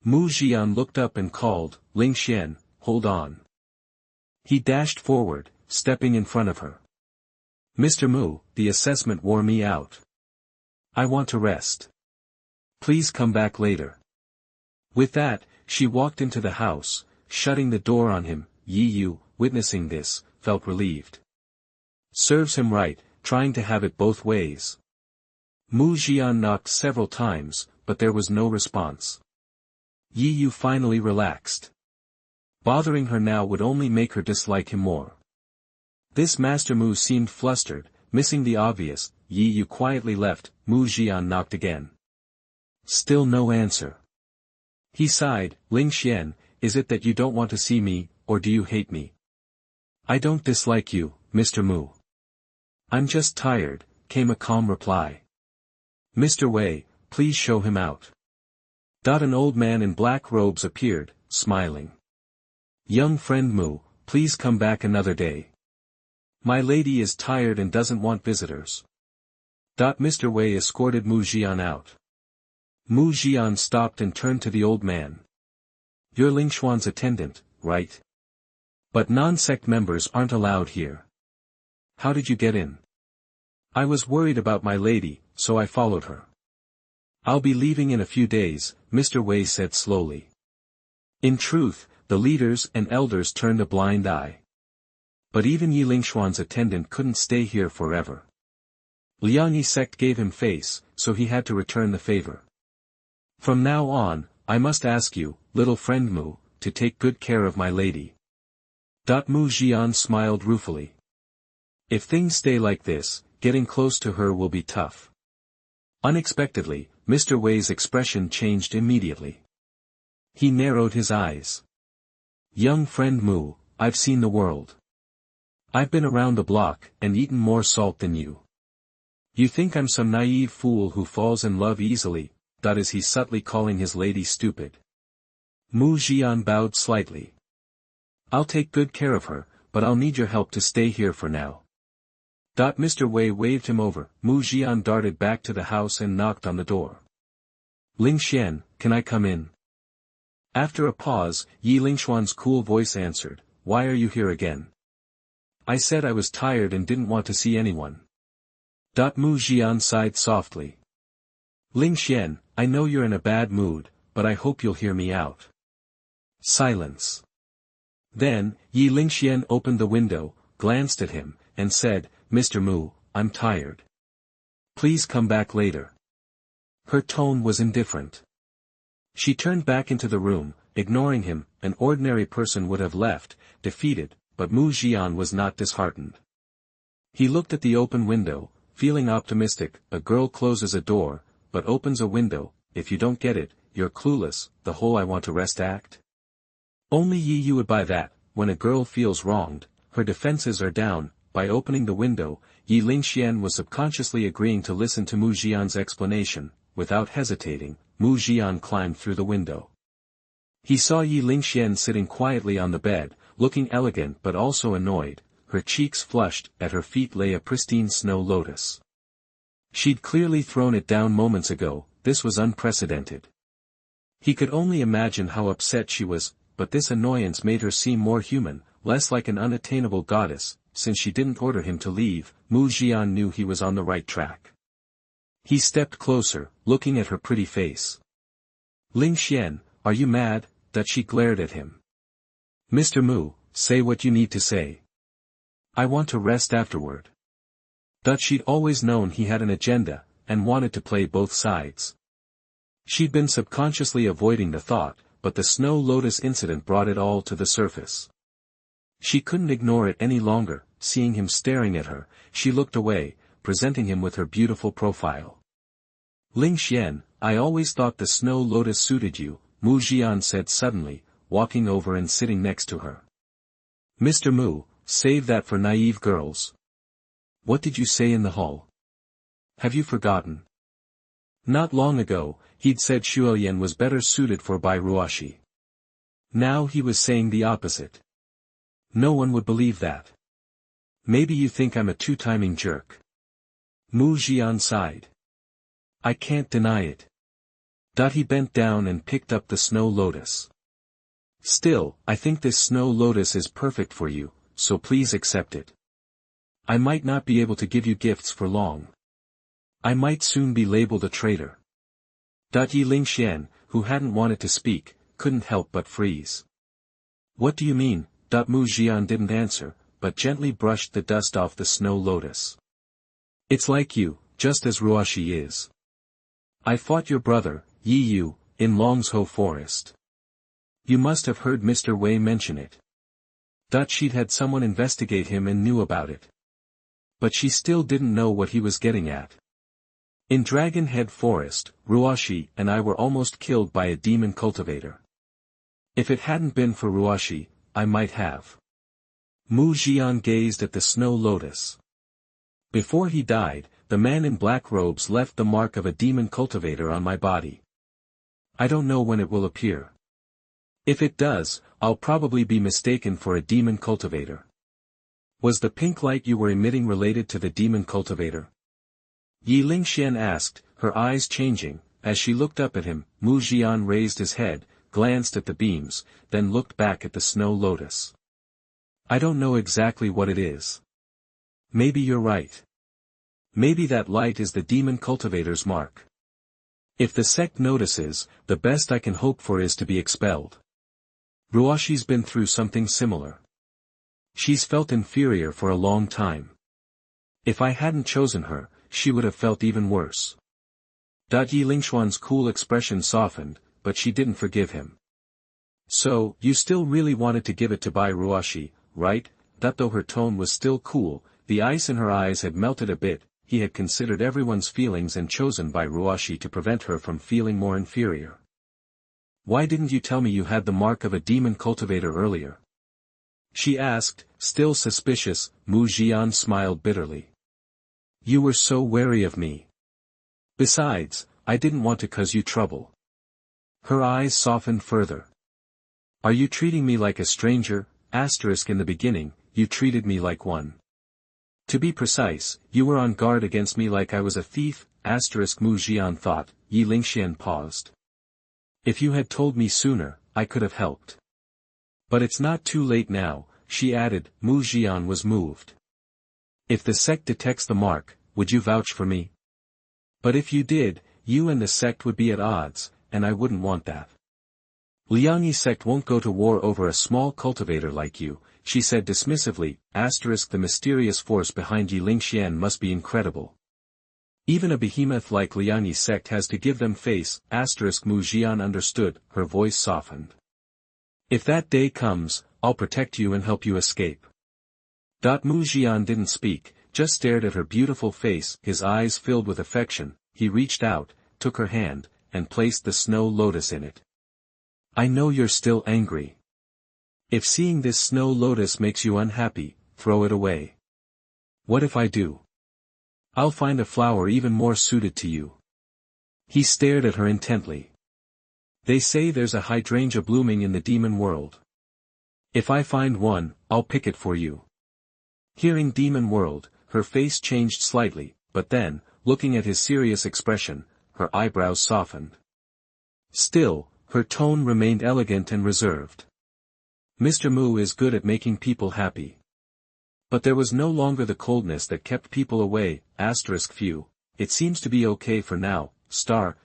Mu Zhian looked up and called, Lingxian, hold on. He dashed forward, stepping in front of her. Mr. Mu, the assessment wore me out. I want to rest. Please come back later. With that, she walked into the house, shutting the door on him. Yi Yu, witnessing this, felt relieved. Serves him right, trying to have it both ways. Mu Zhian knocked several times, but there was no response. Yi Yu finally relaxed. Bothering her now would only make her dislike him more. This Master Mu seemed flustered, missing the obvious. Yi Yu quietly left. Mu Zhian knocked again. Still no answer. He sighed. Lingxian, is it that you don't want to see me, or do you hate me? I don't dislike you, Mr. Mu. I'm just tired, came a calm reply. Mr. Wei, please show him out. An old man in black robes appeared, smiling. Young friend Mu, please come back another day. My lady is tired and doesn't want visitors. Mr. Wei escorted Mu Zhian out. Mu Zhian stopped and turned to the old man. You're Lingxuan's attendant, right? But non-sect members aren't allowed here. How did you get in? I was worried about my lady, so I followed her. I'll be leaving in a few days, Mr. Wei said slowly. In truth, the leaders and elders turned a blind eye. But even Yi Lingxuan's attendant couldn't stay here forever. Liangyi sect gave him face, so he had to return the favor. From now on, I must ask you, little friend Mu, to take good care of my lady. Mu Zhian smiled ruefully. If things stay like this, getting close to her will be tough. Unexpectedly, Mr. Wei's expression changed immediately. He narrowed his eyes. Young friend Mu, I've seen the world. I've been around the block, and eaten more salt than you. You think I'm some naive fool who falls in love easily, is he subtly calling his lady stupid? Mu Zhian bowed slightly. I'll take good care of her, but I'll need your help to stay here for now. Mr. Wei waved him over. Mu Zhian darted back to the house and knocked on the door. Lingxian, can I come in? After a pause, Yi Lingxuan's cool voice answered, Why are you here again? I said I was tired and didn't want to see anyone. Mu Zhian sighed softly. Lingxian, I know you're in a bad mood, but I hope you'll hear me out. Silence. Then, Yi Lingxian opened the window, glanced at him, and said, Mr. Mu, I'm tired. Please come back later. Her tone was indifferent. She turned back into the room, ignoring him. An ordinary person would have left, defeated, but Mu Zhian was not disheartened. He looked at the open window, feeling optimistic. A girl closes a door, but opens a window. If you don't get it, you're clueless. The whole I want to rest act. Only you would buy that. When a girl feels wronged, her defenses are down. By opening the window, Yi Lingxian was subconsciously agreeing to listen to Mu Zhian's explanation. Without hesitating, Mu Zhian climbed through the window. He saw Yi Lingxian sitting quietly on the bed, looking elegant but also annoyed. Her cheeks flushed. At her feet lay a pristine Snow Lotus. She'd clearly thrown it down moments ago. This was unprecedented. He could only imagine how upset she was, but this annoyance made her seem more human, less like an unattainable goddess. Since she didn't order him to leave, Mu Zhian knew he was on the right track. He stepped closer, looking at her pretty face. Lingxian, are you mad? That she glared at him. Mr. Mu, say what you need to say. I want to rest afterward. That she'd always known he had an agenda, and wanted to play both sides. She'd been subconsciously avoiding the thought, but the Snow Lotus incident brought it all to the surface. She couldn't ignore it any longer. Seeing him staring at her, she looked away, presenting him with her beautiful profile. Lingxian, I always thought the Snow Lotus suited you, Mu Zhian said suddenly, walking over and sitting next to her. Mr. Mu, save that for naive girls. What did you say in the hall? Have you forgotten? Not long ago, he'd said Shuoyan was better suited for Bai Ruoshi. Now he was saying the opposite. No one would believe that. Maybe you think I'm a two-timing jerk. Mu Zhian sighed. I can't deny it. He bent down and picked up the Snow Lotus. Still, I think this Snow Lotus is perfect for you, so please accept it. I might not be able to give you gifts for long. I might soon be labeled a traitor. Yi Lingxian, who hadn't wanted to speak, couldn't help but freeze. What do you mean? Mu Zhian didn't answer, but gently brushed the dust off the Snow Lotus. It's like you, just as Ruoshi is. I fought your brother, Yi Yu, in Longsho Forest. You must have heard Mr. Wei mention it. She'd had someone investigate him and knew about it. But she still didn't know what he was getting at. In Dragon Head Forest, Ruoshi and I were almost killed by a demon cultivator. If it hadn't been for Ruoshi, I might have. Mu Zhian gazed at the Snow Lotus. Before he died, the man in black robes left the mark of a demon cultivator on my body. I don't know when it will appear. If it does, I'll probably be mistaken for a demon cultivator. Was the pink light you were emitting related to the demon cultivator? Yi Lingxian asked, her eyes changing. As she looked up at him, Mu Zhian raised his head, glanced at the beams, then looked back at the Snow Lotus. I don't know exactly what it is. Maybe you're right. Maybe that light is the demon cultivator's mark. If the sect notices, the best I can hope for is to be expelled. Ruoshi's been through something similar. She's felt inferior for a long time. If I hadn't chosen her, she would have felt even worse. Yi Lingxuan's cool expression softened, but she didn't forgive him. So, you still really wanted to give it to Bai Ruoshi, right? Though her tone was still cool, the ice in her eyes had melted a bit. He had considered everyone's feelings and chosen Bai Ruoshi to prevent her from feeling more inferior. Why didn't you tell me you had the mark of a demon cultivator earlier? She asked, still suspicious. Mu Zhian smiled bitterly. You were so wary of me. Besides, I didn't want to cause you trouble. Her eyes softened further. Are you treating me like a stranger? In the beginning, you treated me like one. To be precise, you were on guard against me like I was a thief. Mu Zhian thought. Yi Lingxian paused. If you had told me sooner, I could have helped. But it's not too late now, she added. Mu Zhian was moved. If the sect detects the mark, would you vouch for me? But if you did, you and the sect would be at odds, and I wouldn't want that. Liangyi sect won't go to war over a small cultivator like you, she said dismissively. The mysterious force behind Yi Lingxian must be incredible. Even a behemoth like Liang's sect has to give them face. Mu Zhian understood, her voice softened. If that day comes, I'll protect you and help you escape. Mu Zhian didn't speak, just stared at her beautiful face, his eyes filled with affection. He reached out, took her hand, and placed the Snow Lotus in it. I know you're still angry. If seeing this Snow Lotus makes you unhappy, throw it away. What if I do? I'll find a flower even more suited to you. He stared at her intently. They say there's a hydrangea blooming in the demon world. If I find one, I'll pick it for you. Hearing demon world, her face changed slightly, but then, looking at his serious expression, her eyebrows softened. Still, her tone remained elegant and reserved. Mr. Mu is good at making people happy. But there was no longer the coldness that kept people away. Few. It seems to be okay for now.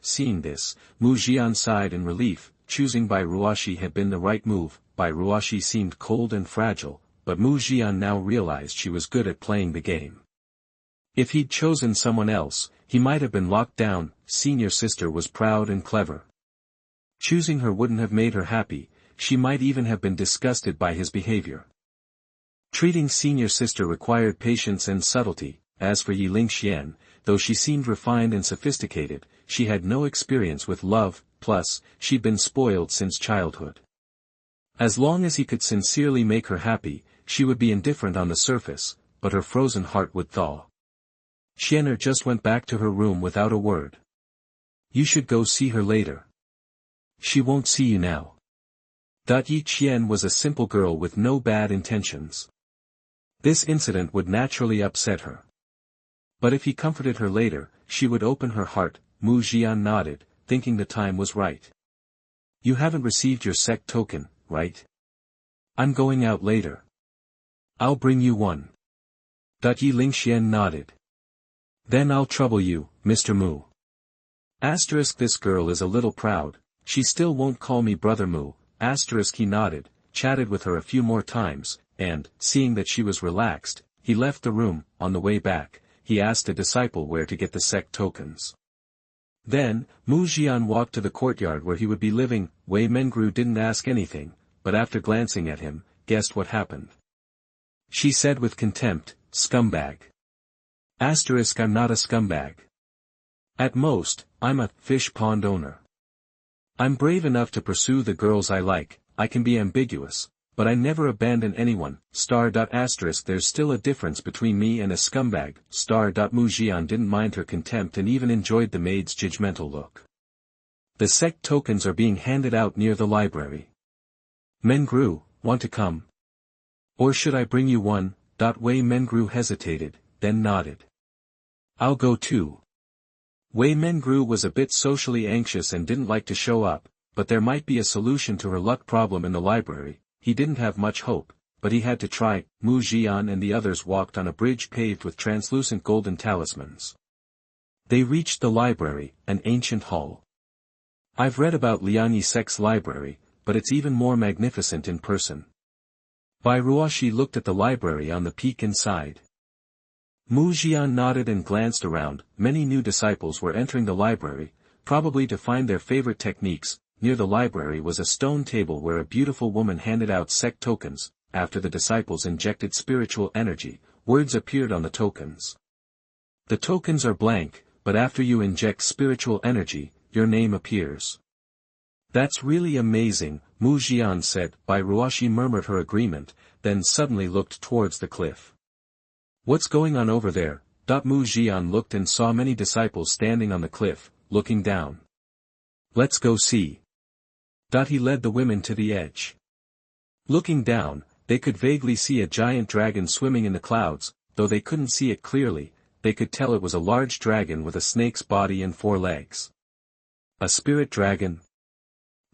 Seeing this, Mu Zhian sighed in relief. Choosing Bai Ruoxi had been the right move. Bai Ruoxi seemed cold and fragile, but Mu Zhian now realized she was good at playing the game. If he'd chosen someone else, he might have been locked down. Senior sister was proud and clever. Choosing her wouldn't have made her happy, she might even have been disgusted by his behavior. Treating senior sister required patience and subtlety. As for Lingxian, though she seemed refined and sophisticated, she had no experience with love, plus, she'd been spoiled since childhood. As long as he could sincerely make her happy, she would be indifferent on the surface, but her frozen heart would thaw. Xianer just went back to her room without a word. You should go see her later. She won't see you now. Yi Qian was a simple girl with no bad intentions. This incident would naturally upset her. But if he comforted her later, she would open her heart. Mu Zhian nodded, thinking the time was right. You haven't received your sect token, right? I'm going out later. I'll bring you one. Yi Lingxian nodded. Then I'll trouble you, Mr. Mu. This girl is a little proud, she still won't call me Brother Mu. He nodded, chatted with her a few more times, and, seeing that she was relaxed, he left the room. On the way back, he asked a disciple where to get the sect tokens. Then, Mu Zhian walked to the courtyard where he would be living. Wei Mengru didn't ask anything, but after glancing at him, guessed what happened. She said with contempt, scumbag. I'm not a scumbag. At most, I'm a fish pond owner. I'm brave enough to pursue the girls I like. I can be ambiguous, but I never abandon anyone. There's still a difference between me and a scumbag. Mu Zhian didn't mind her contempt and even enjoyed the maid's judgmental look. The sect tokens are being handed out near the library. Mengru, want to come? Or should I bring you one? Wei Mengru hesitated, then nodded. I'll go too. Wei Mengru was a bit socially anxious and didn't like to show up, but there might be a solution to her luck problem in the library. He didn't have much hope, but he had to try. Mu Zhian and the others walked on a bridge paved with translucent golden talismans. They reached the library, an ancient hall. I've read about Liang's sect's library, but it's even more magnificent in person. Bai Ruoxi looked at the library on the peak inside. Mu Zhian nodded and glanced around. Many new disciples were entering the library, probably to find their favorite techniques. Near the library was a stone table where a beautiful woman handed out sect tokens. After the disciples injected spiritual energy, words appeared on the tokens. The tokens are blank, but after you inject spiritual energy, your name appears. That's really amazing, Mu Zhian said. Bai Ruoxi murmured her agreement, then suddenly looked towards the cliff. What's going on over there? Mu Zhian looked and saw many disciples standing on the cliff, looking down. Let's go see. He led the women to the edge. Looking down, they could vaguely see a giant dragon swimming in the clouds. Though they couldn't see it clearly, they could tell it was a large dragon with a snake's body and 4 legs. A spirit dragon?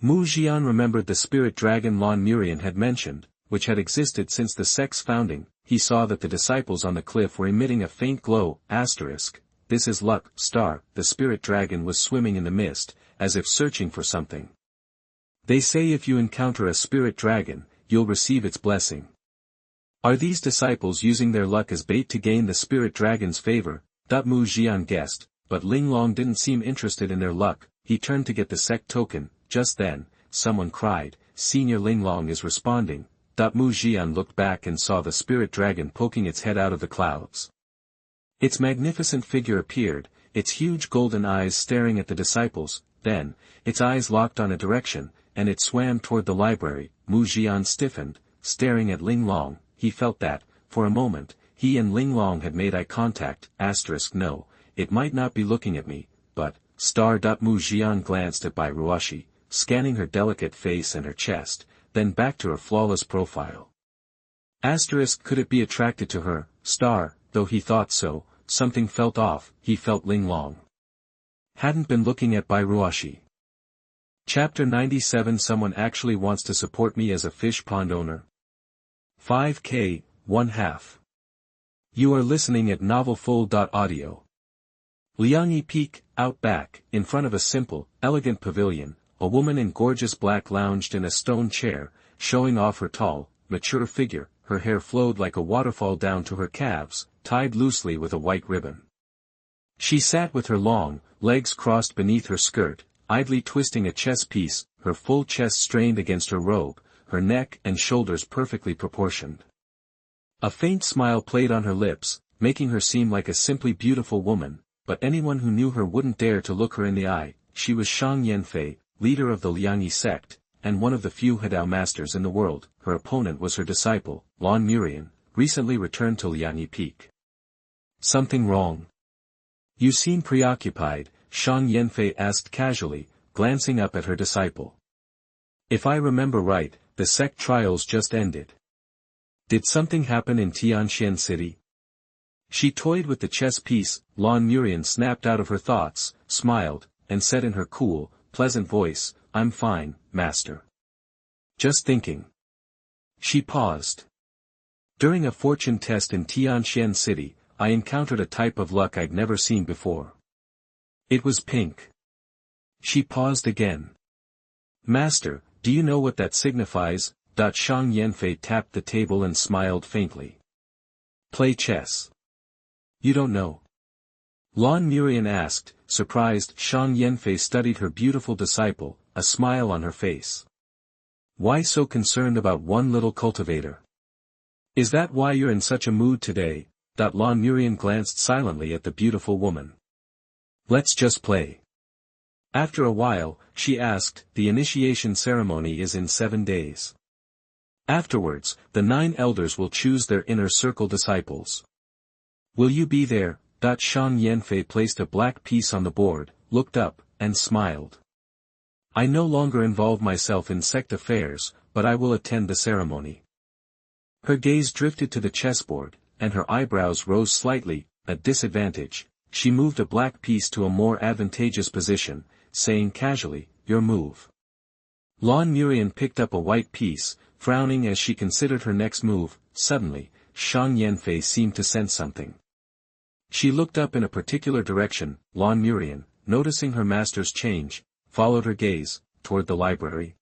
Mu Zhian remembered the spirit dragon Lan Murian had mentioned, which had existed since the sect's founding. He saw that the disciples on the cliff were emitting a faint glow. This is luck. The spirit dragon was swimming in the mist, as if searching for something. They say if you encounter a spirit dragon, you'll receive its blessing. Are these disciples using their luck as bait to gain the spirit dragon's favor? Mu Zhian guessed, but Linglong didn't seem interested in their luck. He turned to get the sect token. Just then, someone cried, "Senior Linglong is responding." Mu Zhian looked back and saw the spirit dragon poking its head out of the clouds. Its magnificent figure appeared, its huge golden eyes staring at the disciples. Then, its eyes locked on a direction, and it swam toward the library. Mu Zhian stiffened, staring at Linglong. He felt that, for a moment, he and Linglong had made eye contact. No, it might not be looking at me, but, Mu Zhian glanced at Bai Ruoshi, scanning her delicate face and her chest, then back to her flawless profile. Could it be attracted to her? Though he thought so, something felt off. He felt Linglong hadn't been looking at Bai Ruoshi. Chapter 97. Someone actually wants to support me as a fish pond owner. 5K, 1/2. You are listening at novelfull.audio. Liangyi Peak, out back, in front of a simple, elegant pavilion, a woman in gorgeous black lounged in a stone chair, showing off her tall, mature figure. Her hair flowed like a waterfall down to her calves, tied loosely with a white ribbon. She sat with her long, legs crossed beneath her skirt, idly twisting a chess piece, her full chest strained against her robe, her neck and shoulders perfectly proportioned. A faint smile played on her lips, making her seem like a simply beautiful woman, but anyone who knew her wouldn't dare to look her in the eye. She was Shang Yanfei, leader of the Liangyi sect, and one of the few Hadao masters in the world. Her opponent was her disciple, Lan Murian, recently returned to Liangyi Peak. Something wrong? You seem preoccupied, Shang Yanfei asked casually, glancing up at her disciple. If I remember right, the sect trials just ended. Did something happen in Tianxian City? She toyed with the chess piece. Lan Murian snapped out of her thoughts, smiled, and said in her cool, pleasant voice, I'm fine, master. Just thinking. She paused. During a fortune test in Tianxian City, I encountered a type of luck I'd never seen before. It was pink. She paused again. Master, do you know what that signifies? Shang Yanfei tapped the table and smiled faintly. Play chess. You don't know? Lan Murian asked, surprised. Shang Yanfei studied her beautiful disciple, a smile on her face. Why so concerned about one little cultivator? Is that why you're in such a mood today? Lan Murian glanced silently at the beautiful woman. Let's just play. After a while, she asked, the initiation ceremony is in 7 days. Afterwards, the 9 elders will choose their inner circle disciples. Will you be there? Shang Yanfei placed a black piece on the board, looked up, and smiled. I no longer involve myself in sect affairs, but I will attend the ceremony. Her gaze drifted to the chessboard, and her eyebrows rose slightly. A disadvantage. She moved a black piece to a more advantageous position, saying casually, your move. Lan Murian picked up a white piece, frowning as she considered her next move. Suddenly, Shang Yanfei seemed to sense something. She looked up in a particular direction. Lan Murian, noticing her master's change, followed her gaze, toward the library.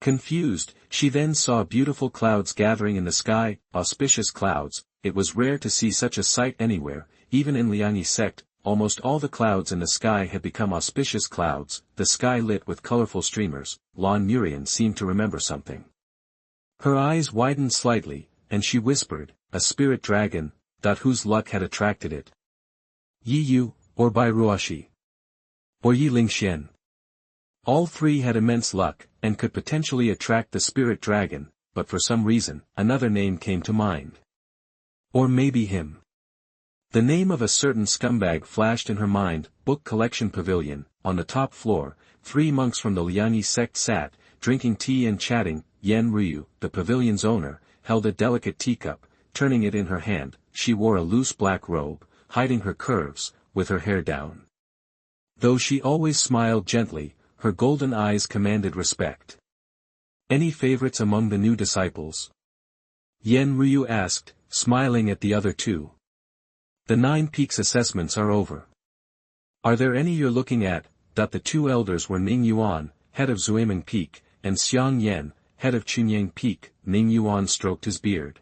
Confused, she then saw beautiful clouds gathering in the sky, auspicious clouds. It was rare to see such a sight anywhere, even in Liangyi sect. Almost all the clouds in the sky had become auspicious clouds, the sky lit with colorful streamers. Lan Murian seemed to remember something. Her eyes widened slightly, and she whispered, a spirit dragon, whose luck had attracted it. Yi Yu, or Bai Ruoshi. Or Yi Lingxian. All 3 had immense luck, and could potentially attract the spirit dragon, but for some reason, another name came to mind. Or maybe him. The name of a certain scumbag flashed in her mind. Book collection pavilion. On the top floor, 3 monks from the Liangyi sect sat, drinking tea and chatting. Yan Ryu, the pavilion's owner, held a delicate teacup, turning it in her hand. She wore a loose black robe, hiding her curves, with her hair down. Though she always smiled gently, her golden eyes commanded respect. Any favorites among the new disciples? Yan Ryu asked, smiling at the other 2. The 9 peaks assessments are over. Are there any you're looking at? The 2 elders were Ning Yuan, head of Zuiming Peak, and Xiang Yan, head of Chunyang Peak. Ning Yuan stroked his beard.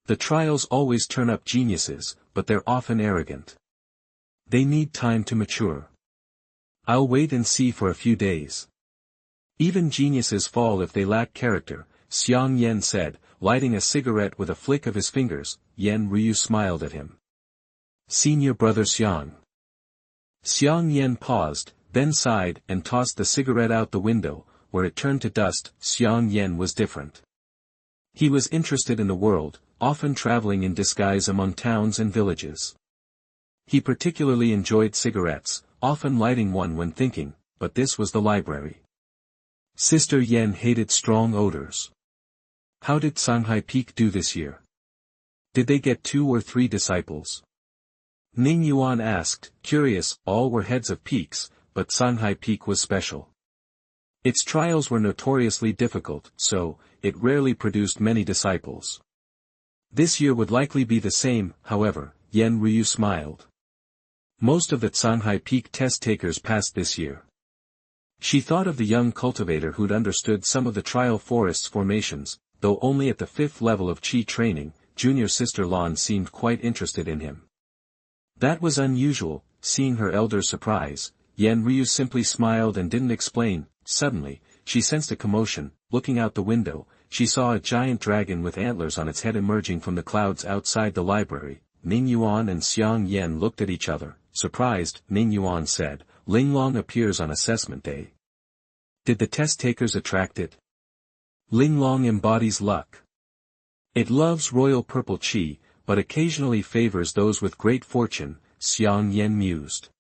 The trials always turn up geniuses, but they're often arrogant. They need time to mature. I'll wait and see for a few days. Even geniuses fall if they lack character, Xiang Yan said, lighting a cigarette with a flick of his fingers. Yan Ryu smiled at him. Senior brother Xiang. Xiang Yan paused, then sighed and tossed the cigarette out the window, where it turned to dust. Xiang Yan was different. He was interested in the world, often traveling in disguise among towns and villages. He particularly enjoyed cigarettes, often lighting one when thinking, but this was the library. Sister Yan hated strong odors. How did Shanghai Peak do this year? Did they get 2 or 3 disciples? Ning Yuan asked, curious. All were heads of peaks, but Shanghai Peak was special. Its trials were notoriously difficult, so, it rarely produced many disciples. This year would likely be the same, however, Yan Ryu smiled. Most of the Shanghai Peak test takers passed this year. She thought of the young cultivator who'd understood some of the trial forest's formations, though only at the 5th level of Qi training. Junior sister Lan seemed quite interested in him. That was unusual. Seeing her elder's surprise, Yan Ryu simply smiled and didn't explain. Suddenly, she sensed a commotion. Looking out the window, she saw a giant dragon with antlers on its head emerging from the clouds outside the library. Ning Yuan and Xiang Yan looked at each other. Surprised, Ning Yuan said, Linglong appears on assessment day. Did the test takers attract it? Linglong embodies luck. It loves royal purple qi, but occasionally favors those with great fortune, Xiang Yan mused.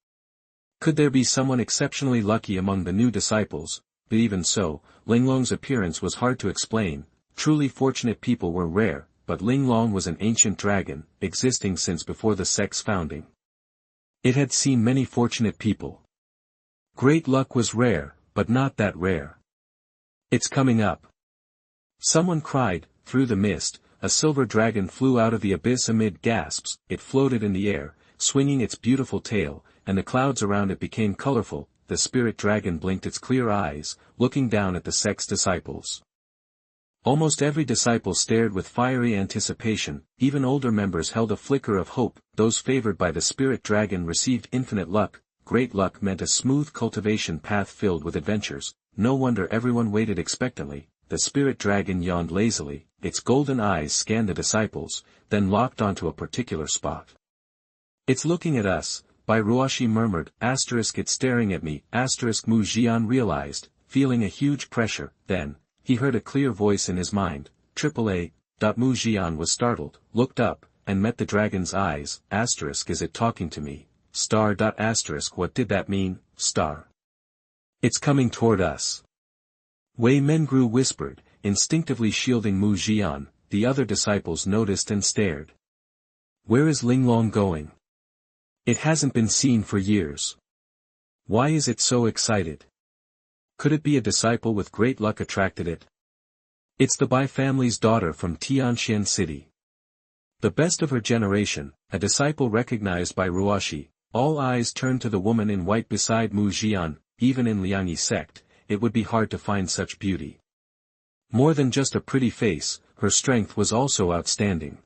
Could there be someone exceptionally lucky among the new disciples? But even so, Linglong's appearance was hard to explain. Truly fortunate people were rare, but Linglong was an ancient dragon, existing since before the sect's founding. It had seen many fortunate people. Great luck was rare, but not that rare. It's coming up. Someone cried. Through the mist, a silver dragon flew out of the abyss amid gasps. It floated in the air, swinging its beautiful tail, and the clouds around it became colorful. The spirit dragon blinked its clear eyes, looking down at the sect's disciples. Almost every disciple stared with fiery anticipation. Even older members held a flicker of hope. Those favored by the spirit dragon received infinite luck. Great luck meant a smooth cultivation path filled with adventures. No wonder everyone waited expectantly. The spirit dragon yawned lazily. Its golden eyes scanned the disciples, then locked onto a particular spot. It's looking at us, Bai Ruoshi murmured. It's staring at me. Mu Zhian realized, feeling a huge pressure. Then, he heard a clear voice in his mind. AAA. Mu Zhian was startled, looked up, and met the dragon's eyes. Is it talking to me? Star. What did that mean? Star. It's coming toward us. Wei Mengru whispered, instinctively shielding Mu Zhian. The other disciples noticed and stared. Where is Linglong going? It hasn't been seen for years. Why is it so excited? Could it be a disciple with great luck attracted it? It's the Bai family's daughter from Tianxian City. The best of her generation, a disciple recognized by Ruoshi. All eyes turned to the woman in white beside Mu Zhian. Even in Liangyi sect, it would be hard to find such beauty. More than just a pretty face, her strength was also outstanding.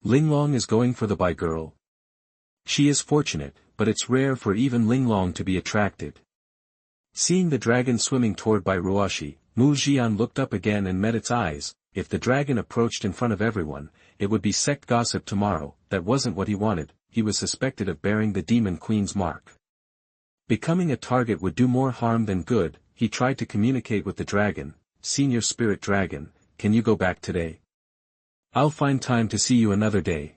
Linglong is going for the Bai girl. She is fortunate, but it's rare for even Linglong to be attracted. Seeing the dragon swimming toward Bai Ruoshi, Mu Zhian looked up again and met its eyes. If the dragon approached in front of everyone, it would be sect gossip tomorrow. That wasn't what he wanted. He was suspected of bearing the demon queen's mark. Becoming a target would do more harm than good. He tried to communicate with the dragon. Senior spirit dragon, can you go back today? I'll find time to see you another day.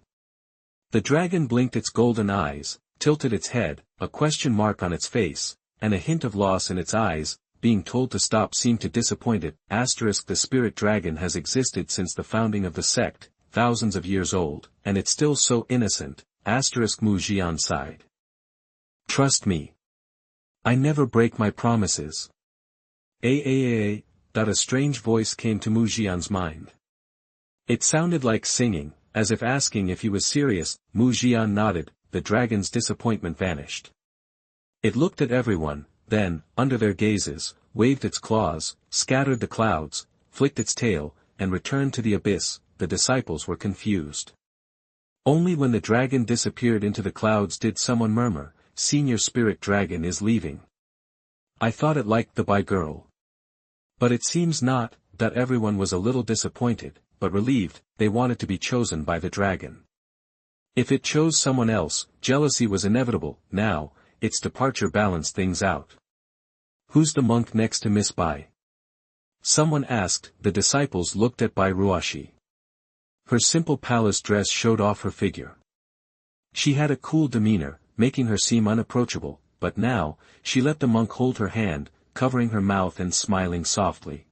The dragon blinked its golden eyes, tilted its head, a question mark on its face, and a hint of loss in its eyes. Being told to stop seemed to disappoint it. The spirit dragon has existed since the founding of the sect, thousands of years old, and it's still so innocent. Mu Zhian sighed. Trust me. I never break my promises. A strange voice came to Mu Zhian's mind. It sounded like singing, as if asking if he was serious. Mu Zhian nodded. The dragon's disappointment vanished. It looked at everyone, then, under their gazes, waved its claws, scattered the clouds, flicked its tail, and returned to the abyss. The disciples were confused. Only when the dragon disappeared into the clouds did someone murmur, "Senior Spirit Dragon is leaving." I thought it liked the girl. But it seems not, that everyone was a little disappointed, but relieved. They wanted to be chosen by the dragon. If it chose someone else, jealousy was inevitable. Now, its departure balanced things out. "Who's the monk next to Miss Bai?" someone asked. The disciples looked at Bai Ruoshi. Her simple palace dress showed off her figure. She had a cool demeanor, making her seem unapproachable, but now, she let the monk hold her hand, covering her mouth and smiling softly.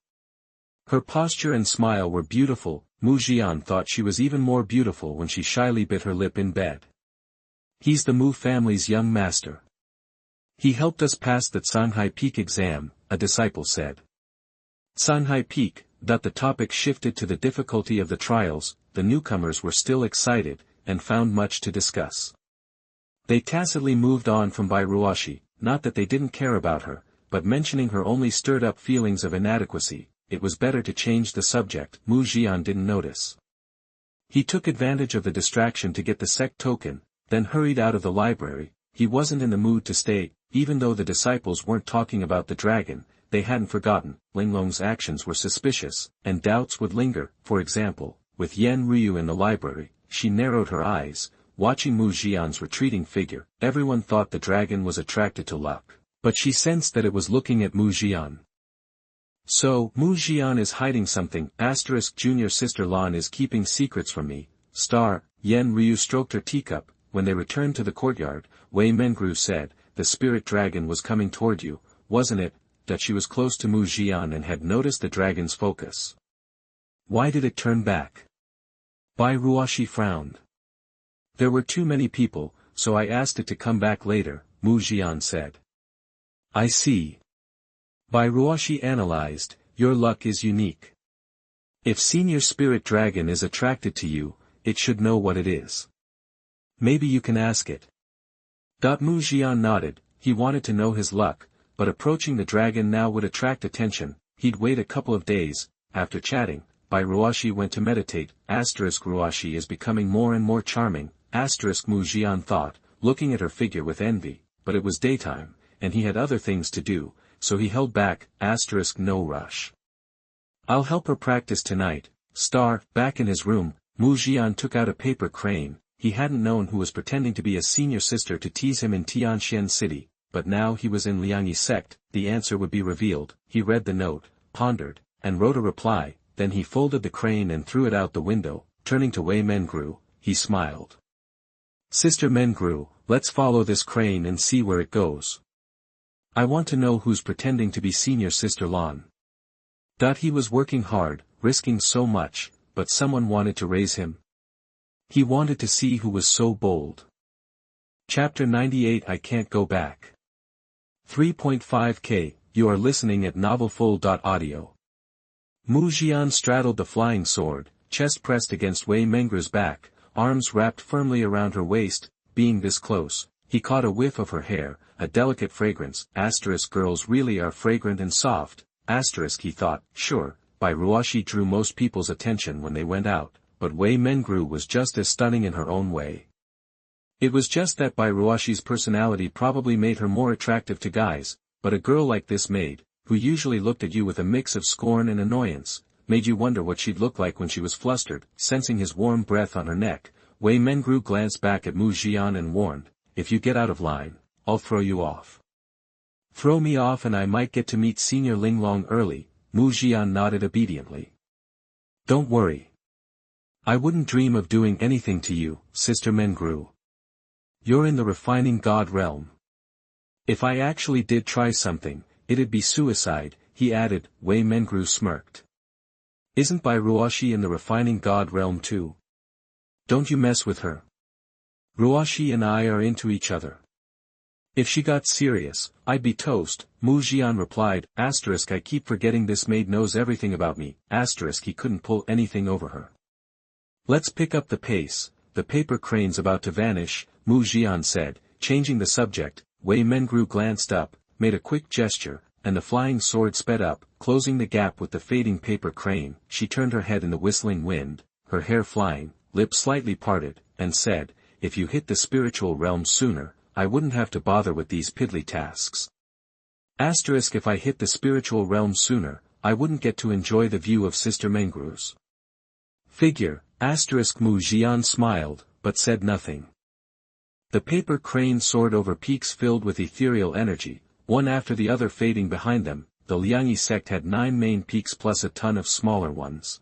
Her posture and smile were beautiful. Mu Zhian thought she was even more beautiful when she shyly bit her lip in bed. "He's the Mu family's young master. He helped us pass the Sanhai Peak exam," a disciple said. Sanhai Peak, that the topic shifted to the difficulty of the trials. The newcomers were still excited, and found much to discuss. They tacitly moved on from Bai Ruoshi, not that they didn't care about her, but mentioning her only stirred up feelings of inadequacy. It was better to change the subject. Mu Zhian didn't notice. He took advantage of the distraction to get the sect token, then hurried out of the library. He wasn't in the mood to stay. Even though the disciples weren't talking about the dragon, they hadn't forgotten. Linglong's actions were suspicious, and doubts would linger. For example, with Yan Ryu in the library, she narrowed her eyes, watching Mu Zhian's retreating figure. Everyone thought the dragon was attracted to luck, but she sensed that it was looking at Mu Zhian. "So, Mu Zhian is hiding something. Junior sister Lan is keeping secrets from me." Yan Ryu stroked her teacup. When they returned to the courtyard, Wei Mengru said, "The spirit dragon was coming toward you, wasn't it?" That she was close to Mu Zhian and had noticed the dragon's focus. "Why did it turn back?" Bai Ruoshi frowned. "There were too many people, so I asked it to come back later," Mu Zhian said. "I see." Bai Ruoshi analyzed, "Your luck is unique. If Senior Spirit Dragon is attracted to you, it should know what it is. Maybe you can ask it." Mu Zhian nodded. He wanted to know his luck, but approaching the dragon now would attract attention. He'd wait a couple of days. After chatting, Bai Ruoshi went to meditate. Ruoshi is becoming more and more charming. Mu Zhian thought, looking at her figure with envy, but it was daytime, and he had other things to do, so he held back. No rush. "I'll help her practice tonight." Back in his room, Mu Zhian took out a paper crane. He hadn't known who was pretending to be a senior sister to tease him in Tianxian City, but now he was in Liangyi sect, the answer would be revealed. He read the note, pondered, and wrote a reply. Then he folded the crane and threw it out the window. Turning to Wei Mengru, he smiled. "Sister Mengru, let's follow this crane and see where it goes. I want to know who's pretending to be Senior Sister Lan." He was working hard, risking so much, but someone wanted to raise him. He wanted to see who was so bold. Chapter 98. I Can't Go Back. 3.5k, you are listening at novelfull.audio. Mu Zhian straddled the flying sword, chest pressed against Wei Mengru's back, arms wrapped firmly around her waist. Being this close, he caught a whiff of her hair, a delicate fragrance. Girls really are fragrant and soft. He thought. Sure, Bai Ruoshi drew most people's attention when they went out, but Wei Mengru was just as stunning in her own way. It was just that Bai Ruoshi's personality probably made her more attractive to guys, but a girl like this maid, who usually looked at you with a mix of scorn and annoyance, made you wonder what she'd look like when she was flustered. Sensing his warm breath on her neck, Wei Mengru glanced back at Mu Zhian and warned, "If you get out of line, I'll throw you off." "Throw me off and I might get to meet Senior Linglong early." Mu Zhian nodded obediently. "Don't worry. I wouldn't dream of doing anything to you, Sister Mengru. You're in the refining god realm. If I actually did try something, it'd be suicide," he added. Wei Mengru smirked. "Isn't Bai Ruoshi in the refining god realm too? Don't you mess with her. Ruoshi and I are into each other. If she got serious, I'd be toast." Mu Zhian replied. I keep forgetting this maid knows everything about me. He couldn't pull anything over her. "Let's pick up the pace, the paper crane's about to vanish," Mu Zhian said, changing the subject. Wei Mengru glanced up, made a quick gesture, and the flying sword sped up, closing the gap with the fading paper crane. She turned her head in the whistling wind, her hair flying, lips slightly parted, and said, if you hit the spiritual realm sooner, I wouldn't have to bother with these piddly tasks. Asterisk if I hit the spiritual realm sooner, I wouldn't get to enjoy the view of Sister Mengru's figure. Asterisk Mu Zhian smiled, but said nothing. The paper crane soared over peaks filled with ethereal energy, one after the other fading behind them. The Liangyi sect had 9 main peaks plus a ton of smaller ones.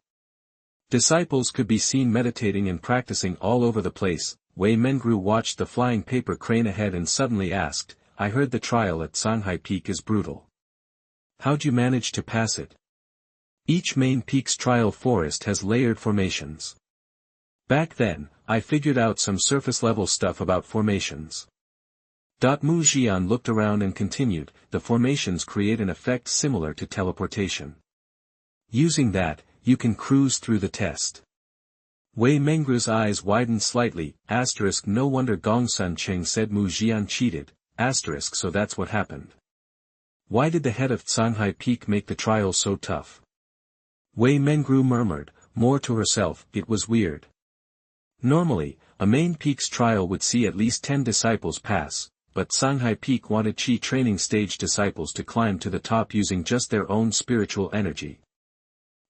Disciples could be seen meditating and practicing all over the place. Wei Mengru watched the flying paper crane ahead and suddenly asked, I heard the trial at Sanghai Peak is brutal. How'd you manage to pass it? Each main peak's trial forest has layered formations. Back then, I figured out some surface-level stuff about formations. Mu Zhian looked around and continued, the formations create an effect similar to teleportation. Using that, you can cruise through the test. Wei Mengru's eyes widened slightly, asterisk no wonder Gongsun Cheng said Mu Zhian cheated, asterisk so that's what happened. Why did the head of Sanghai Peak make the trial so tough? Wei Mengru murmured, more to herself, it was weird. Normally, a main peak's trial would see at least 10 disciples pass, but Sanghai Peak wanted Qi training stage disciples to climb to the top using just their own spiritual energy.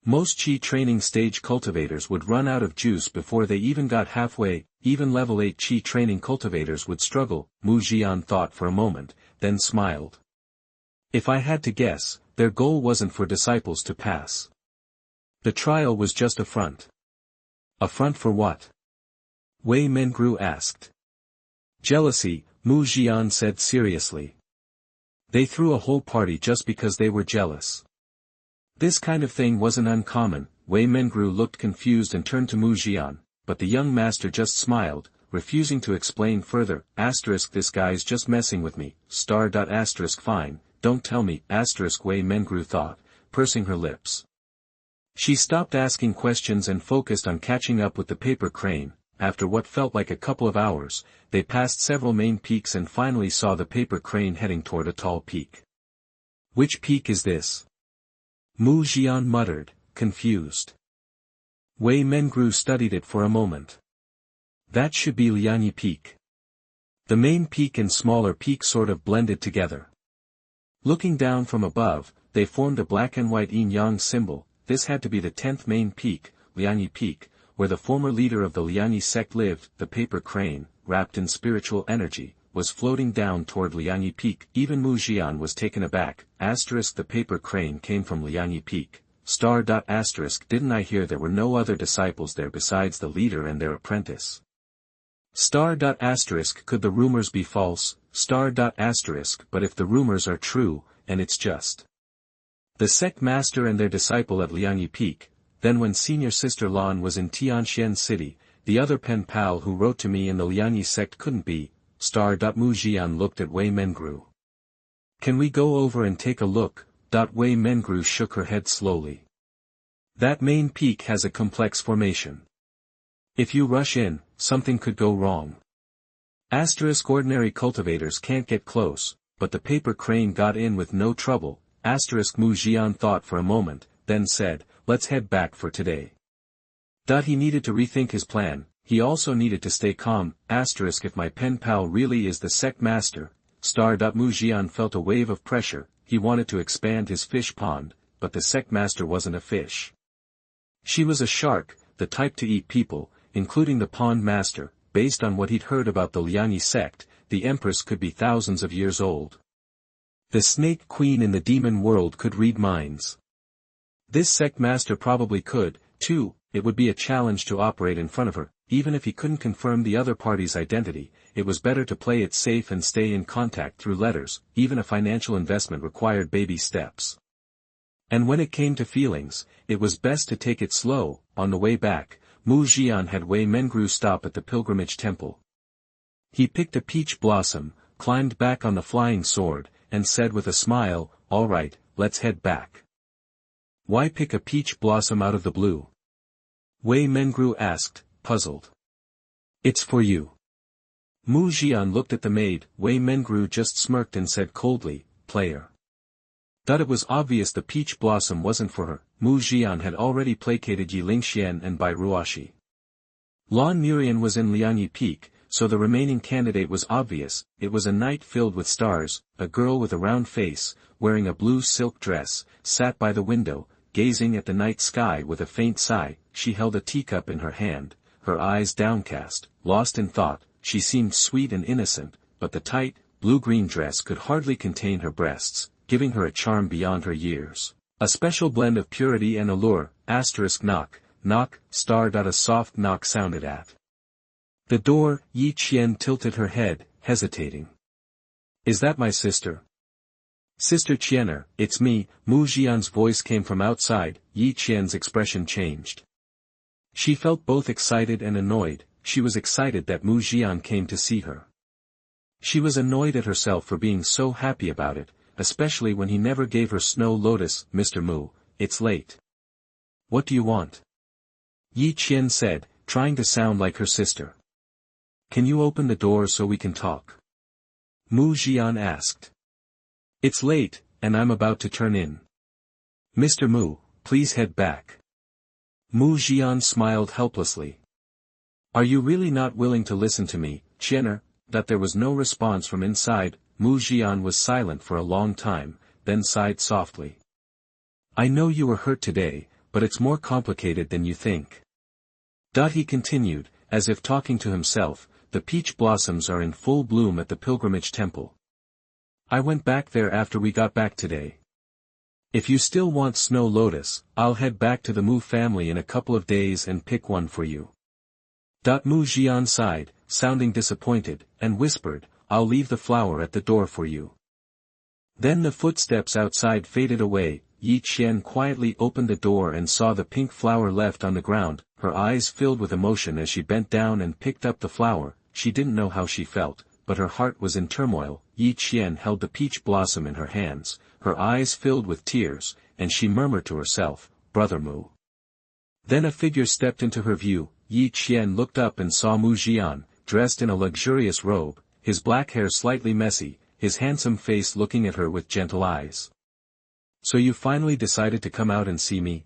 Most Qi training stage cultivators would run out of juice before they even got halfway, even level 8 Qi training cultivators would struggle. Mu Zhian thought for a moment, then smiled. If I had to guess, their goal wasn't for disciples to pass. The trial was just a front. A front for what? Wei Mengru asked. Jealousy, Mu Zhian said seriously. They threw a whole party just because they were jealous. This kind of thing wasn't uncommon. Wei Mengru looked confused and turned to Mu Zhian, but the young master just smiled, refusing to explain further. Asterisk this guy's just messing with me, asterisk fine, don't tell me, asterisk Wei Mengru thought, pursing her lips. She stopped asking questions and focused on catching up with the paper crane. After what felt like a couple of hours, they passed several main peaks and finally saw the paper crane heading toward a tall peak. Which peak is this? Mu Zhian muttered, confused. Wei Mengru studied it for a moment. That should be Liangyi Peak. The main peak and smaller peak sort of blended together. Looking down from above, they formed a black and white yin-yang symbol. This had to be the 10th main peak, Liangyi Peak, where the former leader of the Liangyi sect lived. The paper crane, wrapped in spiritual energy, was floating down toward Liangyi Peak. Even Mu Zhian was taken aback. Asterisk the paper crane came from Liangyi Peak. Asterisk didn't I hear there were no other disciples there besides the leader and their apprentice? Asterisk could the rumors be false? Asterisk but if the rumors are true, and it's just the sect master and their disciple at Liangyi Peak, then when senior sister Lan was in Tianxian City, the other pen pal who wrote to me in the Liangyi sect couldn't be. Mu Zhian looked at Wei Mengru. Can we go over and take a look? Wei Mengru shook her head slowly. That main peak has a complex formation. If you rush in, something could go wrong. Ordinary cultivators can't get close, but the paper crane got in with no trouble. Mu Zhian thought for a moment, then said, let's head back for today. He needed to rethink his plan. He also needed to stay calm. If my pen pal really is the sect master. Mu Zhian felt a wave of pressure. He wanted to expand his fish pond, but the sect master wasn't a fish. She was a shark, the type to eat people, including the pond master. Based on what he'd heard about the Liangyi sect, the empress could be thousands of years old. The snake queen in the demon world could read minds. This sect master probably could, too. It would be a challenge to operate in front of her. Even if he couldn't confirm the other party's identity, it was better to play it safe and stay in contact through letters. Even a financial investment required baby steps. And when it came to feelings, it was best to take it slow. On the way back, Mu Zhian had Wei Mengru stop at the pilgrimage temple. He picked a peach blossom, climbed back on the flying sword, and said with a smile, all right, let's head back. Why pick a peach blossom out of the blue? Wei Mengru asked, puzzled. It's for you. Mu Zhian looked at the maid. Wei Mengru just smirked and said coldly, player. It was obvious the peach blossom wasn't for her. Mu Zhian had already placated Yi Lingxian and Bai Ruoxi. Lan Murian was in Liangyi Peak, so the remaining candidate was obvious. It was a night filled with stars. A girl with a round face, wearing a blue silk dress, sat by the window, gazing at the night sky with a faint sigh. She held a teacup in her hand, her eyes downcast, lost in thought. She seemed sweet and innocent, but the tight, blue-green dress could hardly contain her breasts, giving her a charm beyond her years. A special blend of purity and allure. Knock, knock, A soft knock sounded at the door. Yi Qian tilted her head, hesitating. Is that my sister? Sister Qianer, it's me. Mu Zhian's voice came from outside. Yi Qian's expression changed. She felt both excited and annoyed. She was excited that Mu Zhian came to see her. She was annoyed at herself for being so happy about it, especially when he never gave her Snow Lotus. Mr. Mu, it's late. What do you want? Yi Qian said, trying to sound like her sister. Can you open the door so we can talk? Mu Zhian asked. It's late, and I'm about to turn in. Mr. Mu, please head back. Mu Zhian smiled helplessly. Are you really not willing to listen to me, Qianer? That there was no response from inside. Mu Zhian was silent for a long time, then sighed softly. I know you were hurt today, but it's more complicated than you think. He continued, as if talking to himself, the peach blossoms are in full bloom at the pilgrimage temple. I went back there after we got back today. If you still want Snow Lotus, I'll head back to the Mu family in a couple of days and pick one for you. Mu Zhian sighed, sounding disappointed, and whispered, I'll leave the flower at the door for you. Then the footsteps outside faded away. Yi Qian quietly opened the door and saw the pink flower left on the ground. Her eyes filled with emotion as she bent down and picked up the flower. She didn't know how she felt, but her heart was in turmoil. Yi Qian held the peach blossom in her hands, her eyes filled with tears, and she murmured to herself, Brother Mu. Then a figure stepped into her view. Yi Qian looked up and saw Mu Zhian, dressed in a luxurious robe, his black hair slightly messy, his handsome face looking at her with gentle eyes. So you finally decided to come out and see me?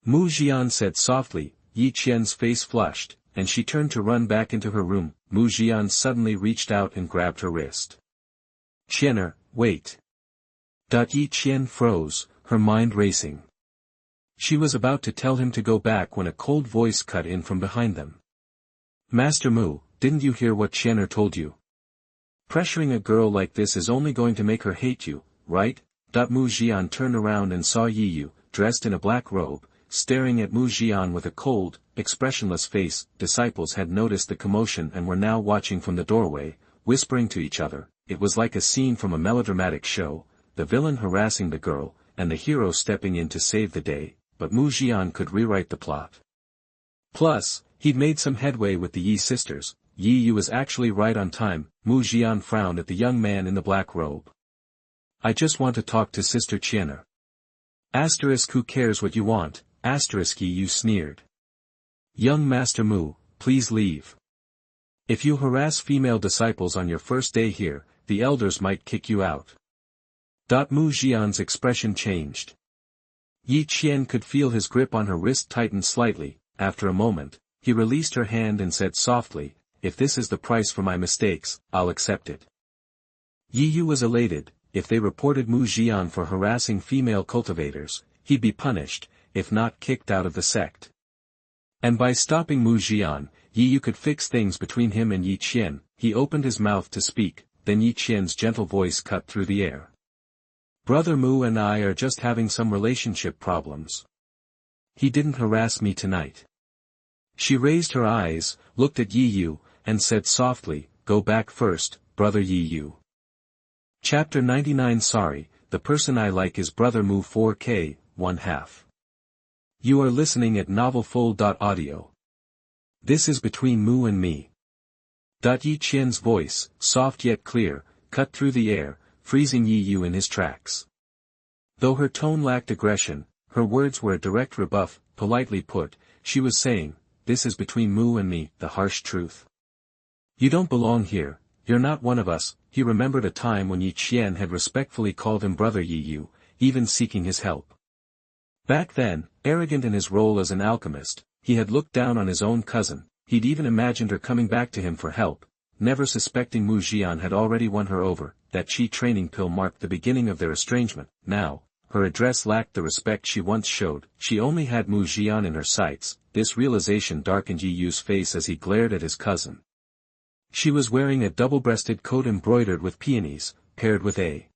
Mu Zhian said softly. Yi Qian's face flushed, and she turned to run back into her room. Mu Zhian suddenly reached out and grabbed her wrist. Qianer, wait. Yi Qian froze, her mind racing. She was about to tell him to go back when a cold voice cut in from behind them. Master Mu, didn't you hear what Qianer told you? Pressuring a girl like this is only going to make her hate you, right? Mu Zhian turned around and saw Yi Yu, dressed in a black robe, staring at Mu Zhian with a cold, expressionless face. Disciples had noticed the commotion and were now watching from the doorway, whispering to each other. It was like a scene from a melodramatic show, the villain harassing the girl, and the hero stepping in to save the day, but Mu Zhian could rewrite the plot. Plus, he'd made some headway with the Yi sisters. Yi Yu was actually right on time. Mu Zhian frowned at the young man in the black robe. I just want to talk to Sister Qianer. Who cares what you want? Yi Yu sneered. Young Master Mu, please leave. If you harass female disciples on your first day here, the elders might kick you out. Mu Zhian's expression changed. Yi Qian could feel his grip on her wrist tighten slightly. After a moment, he released her hand and said softly, if this is the price for my mistakes, I'll accept it. Yi Yu was elated. If they reported Mu Zhian for harassing female cultivators, he'd be punished, if not kicked out of the sect. And by stopping Mu Zhian, Yi Yu could fix things between him and Yi Qian. He opened his mouth to speak, then Yi Qian's gentle voice cut through the air. Brother Mu and I are just having some relationship problems. He didn't harass me tonight. She raised her eyes, looked at Yi Yu, and said softly, go back first, Brother Yi Yu. Chapter 99. Sorry, the person I like is Brother Mu 4K, 1/2. You are listening at novelfull.audio. This is between Mu and me. Yi Qian's voice, soft yet clear, cut through the air, freezing Yi Yu in his tracks. Though her tone lacked aggression, her words were a direct rebuff. Politely put, she was saying, this is between Mu and me, the harsh truth. You don't belong here, you're not one of us. He remembered a time when Yi Qian had respectfully called him Brother Yi Yu, even seeking his help. Back then, arrogant in his role as an alchemist, he had looked down on his own cousin. He'd even imagined her coming back to him for help, never suspecting Mu Zhian had already won her over. That chi training pill marked the beginning of their estrangement. Now, her address lacked the respect she once showed. She only had Mu Zhian in her sights. This realization darkened Yi Yu's face as he glared at his cousin. She was wearing a double-breasted coat embroidered with peonies, paired with a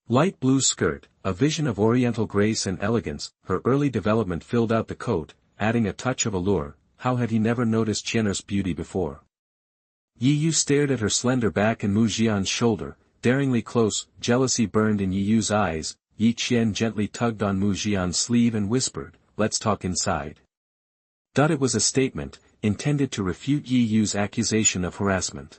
light blue skirt, a vision of oriental grace and elegance. Her early development filled out the coat, adding a touch of allure. How had he never noticed Qian'er's beauty before? Yi Yu stared at her slender back and Mu Zhian's shoulder, daringly close. Jealousy burned in Yi Yu's eyes. Yi Qian gently tugged on Mu Zhian's sleeve and whispered, "Let's talk inside." It was a statement, intended to refute Yi Yu's accusation of harassment.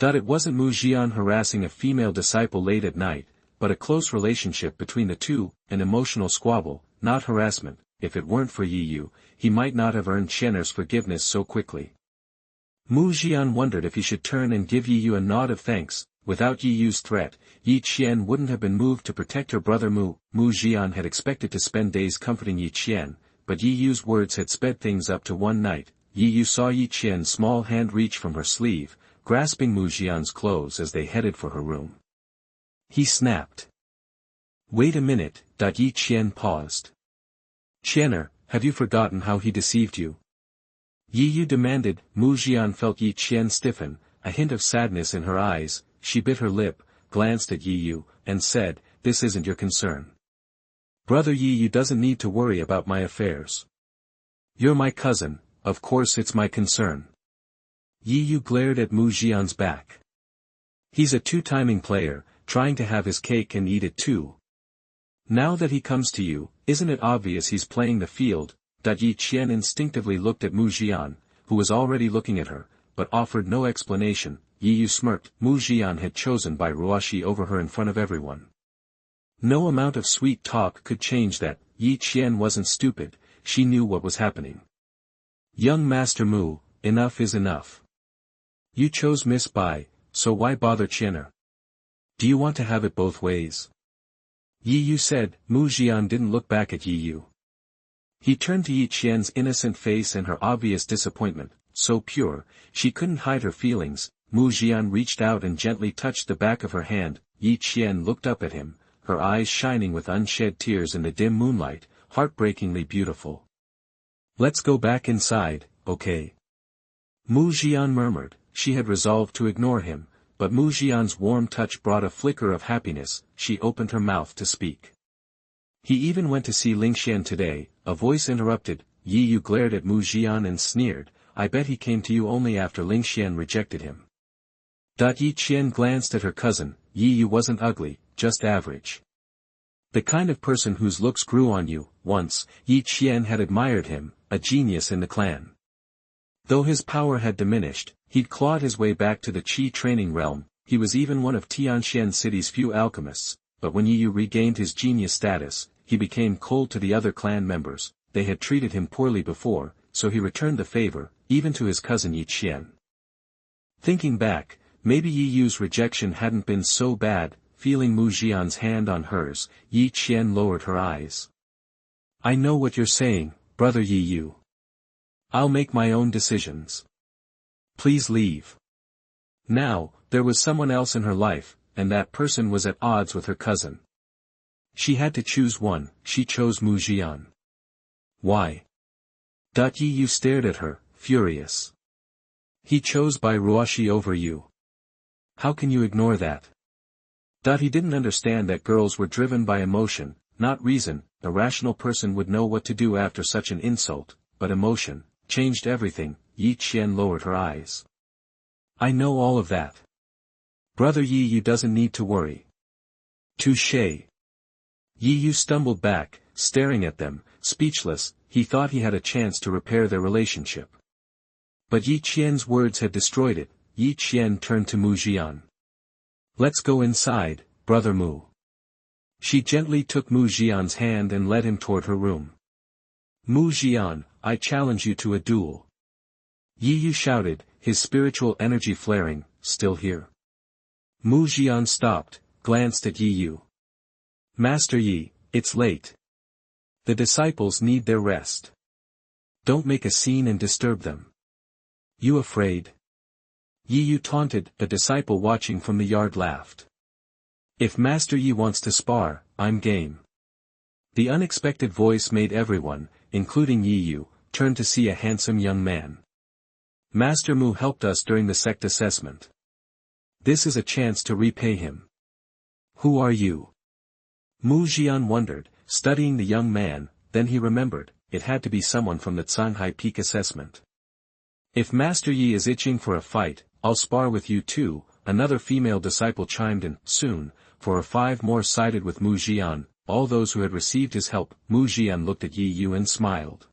It wasn't Mu Zhian harassing a female disciple late at night, but a close relationship between the two, an emotional squabble, not harassment. If it weren't for Yi Yu, he might not have earned Qian'er's forgiveness so quickly. Mu Zhian wondered if he should turn and give Yi Yu a nod of thanks. Without Yi Yu's threat, Yi Qian wouldn't have been moved to protect her brother Mu. Mu Zhian had expected to spend days comforting Yi Qian, but Yi Yu's words had sped things up to one night. Yi Yu saw Yi Qian's small hand reach from her sleeve, grasping Mu Zhian's clothes as they headed for her room. He snapped. "Wait a minute." Yi Qian paused. "Qian'er, have you forgotten how he deceived you?" Yi Yu demanded. Mu Zhian felt Yi Qian stiffen, a hint of sadness in her eyes. She bit her lip, glanced at Yi Yu, and said, "This isn't your concern. Brother Yi Yu doesn't need to worry about my affairs. You're my cousin, of course it's my concern." Yi Yu glared at Mu Zhian's back. "He's a two-timing player, trying to have his cake and eat it too. Now that he comes to you, isn't it obvious he's playing the field?" Yi Qian instinctively looked at Mu Zhian, who was already looking at her, but offered no explanation. Yi Yu smirked. Mu Zhian had chosen by Ruoshi over her in front of everyone. No amount of sweet talk could change that. Yi Qian wasn't stupid, she knew what was happening. "Young Master Mu, enough is enough. You chose Miss Bai, so why bother Qian'er? Do you want to have it both ways?" Yi Yu said. Mu Zhian didn't look back at Yi Yu. He turned to Yi Qian's innocent face and her obvious disappointment, so pure, she couldn't hide her feelings. Mu Zhian reached out and gently touched the back of her hand. Yi Qian looked up at him, her eyes shining with unshed tears in the dim moonlight, heartbreakingly beautiful. "Let's go back inside, okay?" Mu Zhian murmured. She had resolved to ignore him, but Mu Zhian's warm touch brought a flicker of happiness. She opened her mouth to speak. "He even went to see Lingxian today," a voice interrupted. Yi Yu glared at Mu Zhian and sneered, "I bet he came to you only after Lingxian rejected him." Yi Qian glanced at her cousin. Yi Yu wasn't ugly, just average. The kind of person whose looks grew on you. Once, Yi Qian had admired him, a genius in the clan. Though his power had diminished, he'd clawed his way back to the Qi training realm. He was even one of Tianxian City's few alchemists, but when Yi Yu regained his genius status, he became cold to the other clan members. They had treated him poorly before, so he returned the favor, even to his cousin Yi Qian. Thinking back, maybe Yi Yu's rejection hadn't been so bad. Feeling Mu Zhian's hand on hers, Yi Qian lowered her eyes. "I know what you're saying, brother Yi Yu. I'll make my own decisions. Please leave." Now, there was someone else in her life, and that person was at odds with her cousin. She had to choose one. She chose Mu Zhian. "Why?" Yi Yu stared at her, furious. "He chose Bai Ruoshi over you. How can you ignore that?" He didn't understand that girls were driven by emotion, not reason. A rational person would know what to do after such an insult, but emotion changed everything. Yi Qian lowered her eyes. "I know all of that. Brother Yi Yu doesn't need to worry." "Touché." Yi Yu stumbled back, staring at them, speechless. He thought he had a chance to repair their relationship. But Yi Qian's words had destroyed it. Yi Qian turned to Mu Zhian. "Let's go inside, brother Mu." She gently took Mu Zhian's hand and led him toward her room. "Mu Zhian, I challenge you to a duel." Yi Yu shouted, his spiritual energy flaring. "Still here?" Mu Zhian stopped, glanced at Yi Yu. "Master Yi, it's late. The disciples need their rest. Don't make a scene and disturb them." You afraid? Yi Yu taunted. The disciple watching from the yard laughed. If Master Yi wants to spar, I'm game. The unexpected voice made everyone, including Yi Yu, turn to see a handsome young man. Master Mu helped us during the sect assessment. This is a chance to repay him. Who are you? Mu Zhian wondered, studying the young man, then he remembered, it had to be someone from the Canghai Peak assessment. If Master Yi is itching for a fight, I'll spar with you too, another female disciple chimed in. Soon, 4 or 5 more sided with Mu Zhian, all those who had received his help. Mu Zhian looked at Yi Yu and smiled.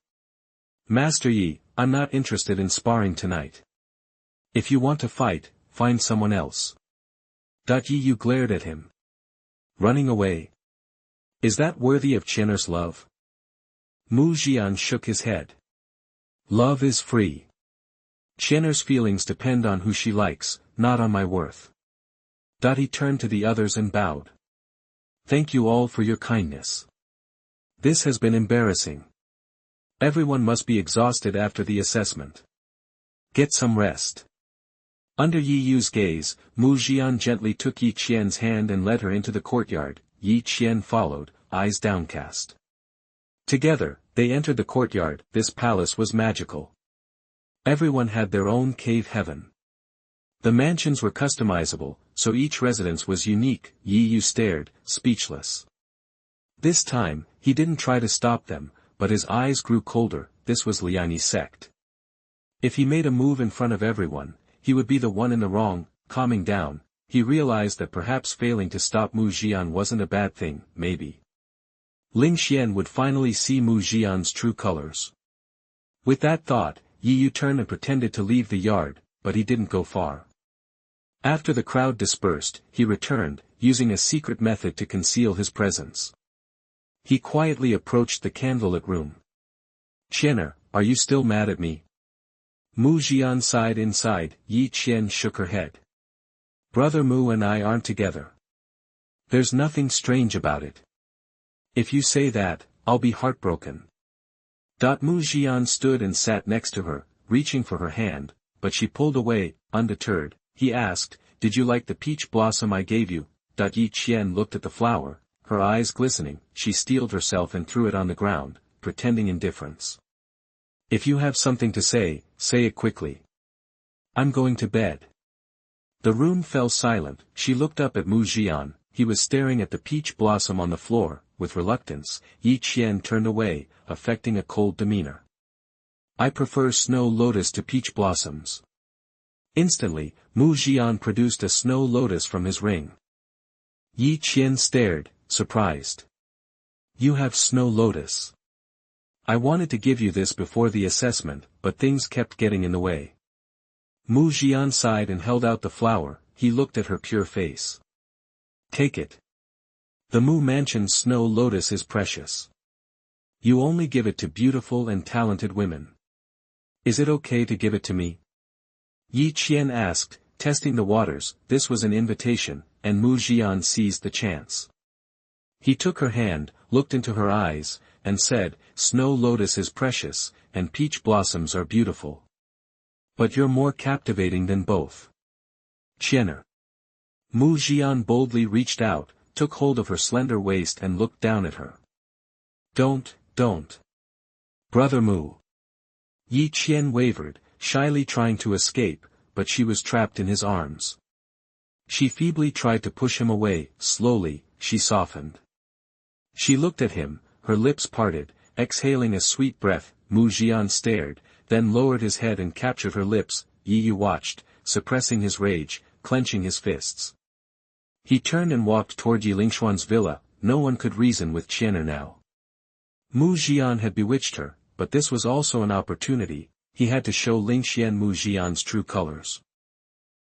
Master Yi, I'm not interested in sparring tonight. If you want to fight, find someone else. Yi Yu glared at him. Running away? Is that worthy of Qian'er's love? Mu Zhian shook his head. Love is free. Qian'er's feelings depend on who she likes, not on my worth. He turned to the others and bowed. Thank you all for your kindness. This has been embarrassing. Everyone must be exhausted after the assessment. Get some rest. Under Yi Yu's gaze, Mu Zhian gently took Yi Qian's hand and led her into the courtyard. Yi Qian followed, eyes downcast. Together, they entered the courtyard. This palace was magical. Everyone had their own cave heaven. The mansions were customizable, so each residence was unique. Yi Yu stared, speechless. This time, he didn't try to stop them, but his eyes grew colder. This was Liangyi's sect. If he made a move in front of everyone, he would be the one in the wrong. Calming down, he realized that perhaps failing to stop Mu Zhian wasn't a bad thing. Maybe Ling Xian would finally see Mu Zhian's true colors. With that thought, Yi Yu turned and pretended to leave the yard, but he didn't go far. After the crowd dispersed, he returned, using a secret method to conceal his presence. He quietly approached the candlelit room. Qian'er, are you still mad at me? Mu Zhian sighed inside. Yi Qian shook her head. Brother Mu and I aren't together. There's nothing strange about it. If you say that, I'll be heartbroken. Mu Zhian stood and sat next to her, reaching for her hand, but she pulled away. Undeterred, he asked, Did you like the peach blossom I gave you? Yi Qian looked at the flower, her eyes glistening. She steeled herself and threw it on the ground, pretending indifference. If you have something to say it quickly. I'm going to bed. The room fell silent. She looked up at Mu Zhian. He was staring at the peach blossom on the floor. With reluctance, Yi Qian turned away, affecting a cold demeanor. I prefer Snow Lotus to peach blossoms. Instantly, Mu Zhian produced a Snow Lotus from his ring. Yi Qian stared, surprised. You have Snow Lotus. I wanted to give you this before the assessment, but things kept getting in the way. Mu Zhian sighed and held out the flower. He looked at her pure face. Take it. The Mu Mansion's Snow Lotus is precious. You only give it to beautiful and talented women. Is it okay to give it to me? Yi Qian asked, testing the waters. This was an invitation, and Mu Zhian seized the chance. He took her hand, looked into her eyes, and said, Snow Lotus is precious, and peach blossoms are beautiful. But you're more captivating than both. Qian'er. Mu Zhian boldly reached out, took hold of her slender waist and looked down at her. Don't. Brother Mu. Yi Qian wavered, shyly trying to escape, but she was trapped in his arms. She feebly tried to push him away. Slowly, she softened. She looked at him, her lips parted, exhaling a sweet breath. Mu Zhian stared, then lowered his head and captured her lips. Yi Yu watched, suppressing his rage, clenching his fists. He turned and walked toward Yi Lingshuan's villa. No one could reason with Qian'er now. Mu Zhian had bewitched her, but this was also an opportunity. He had to show Ling Xian Mu Zhian's true colors.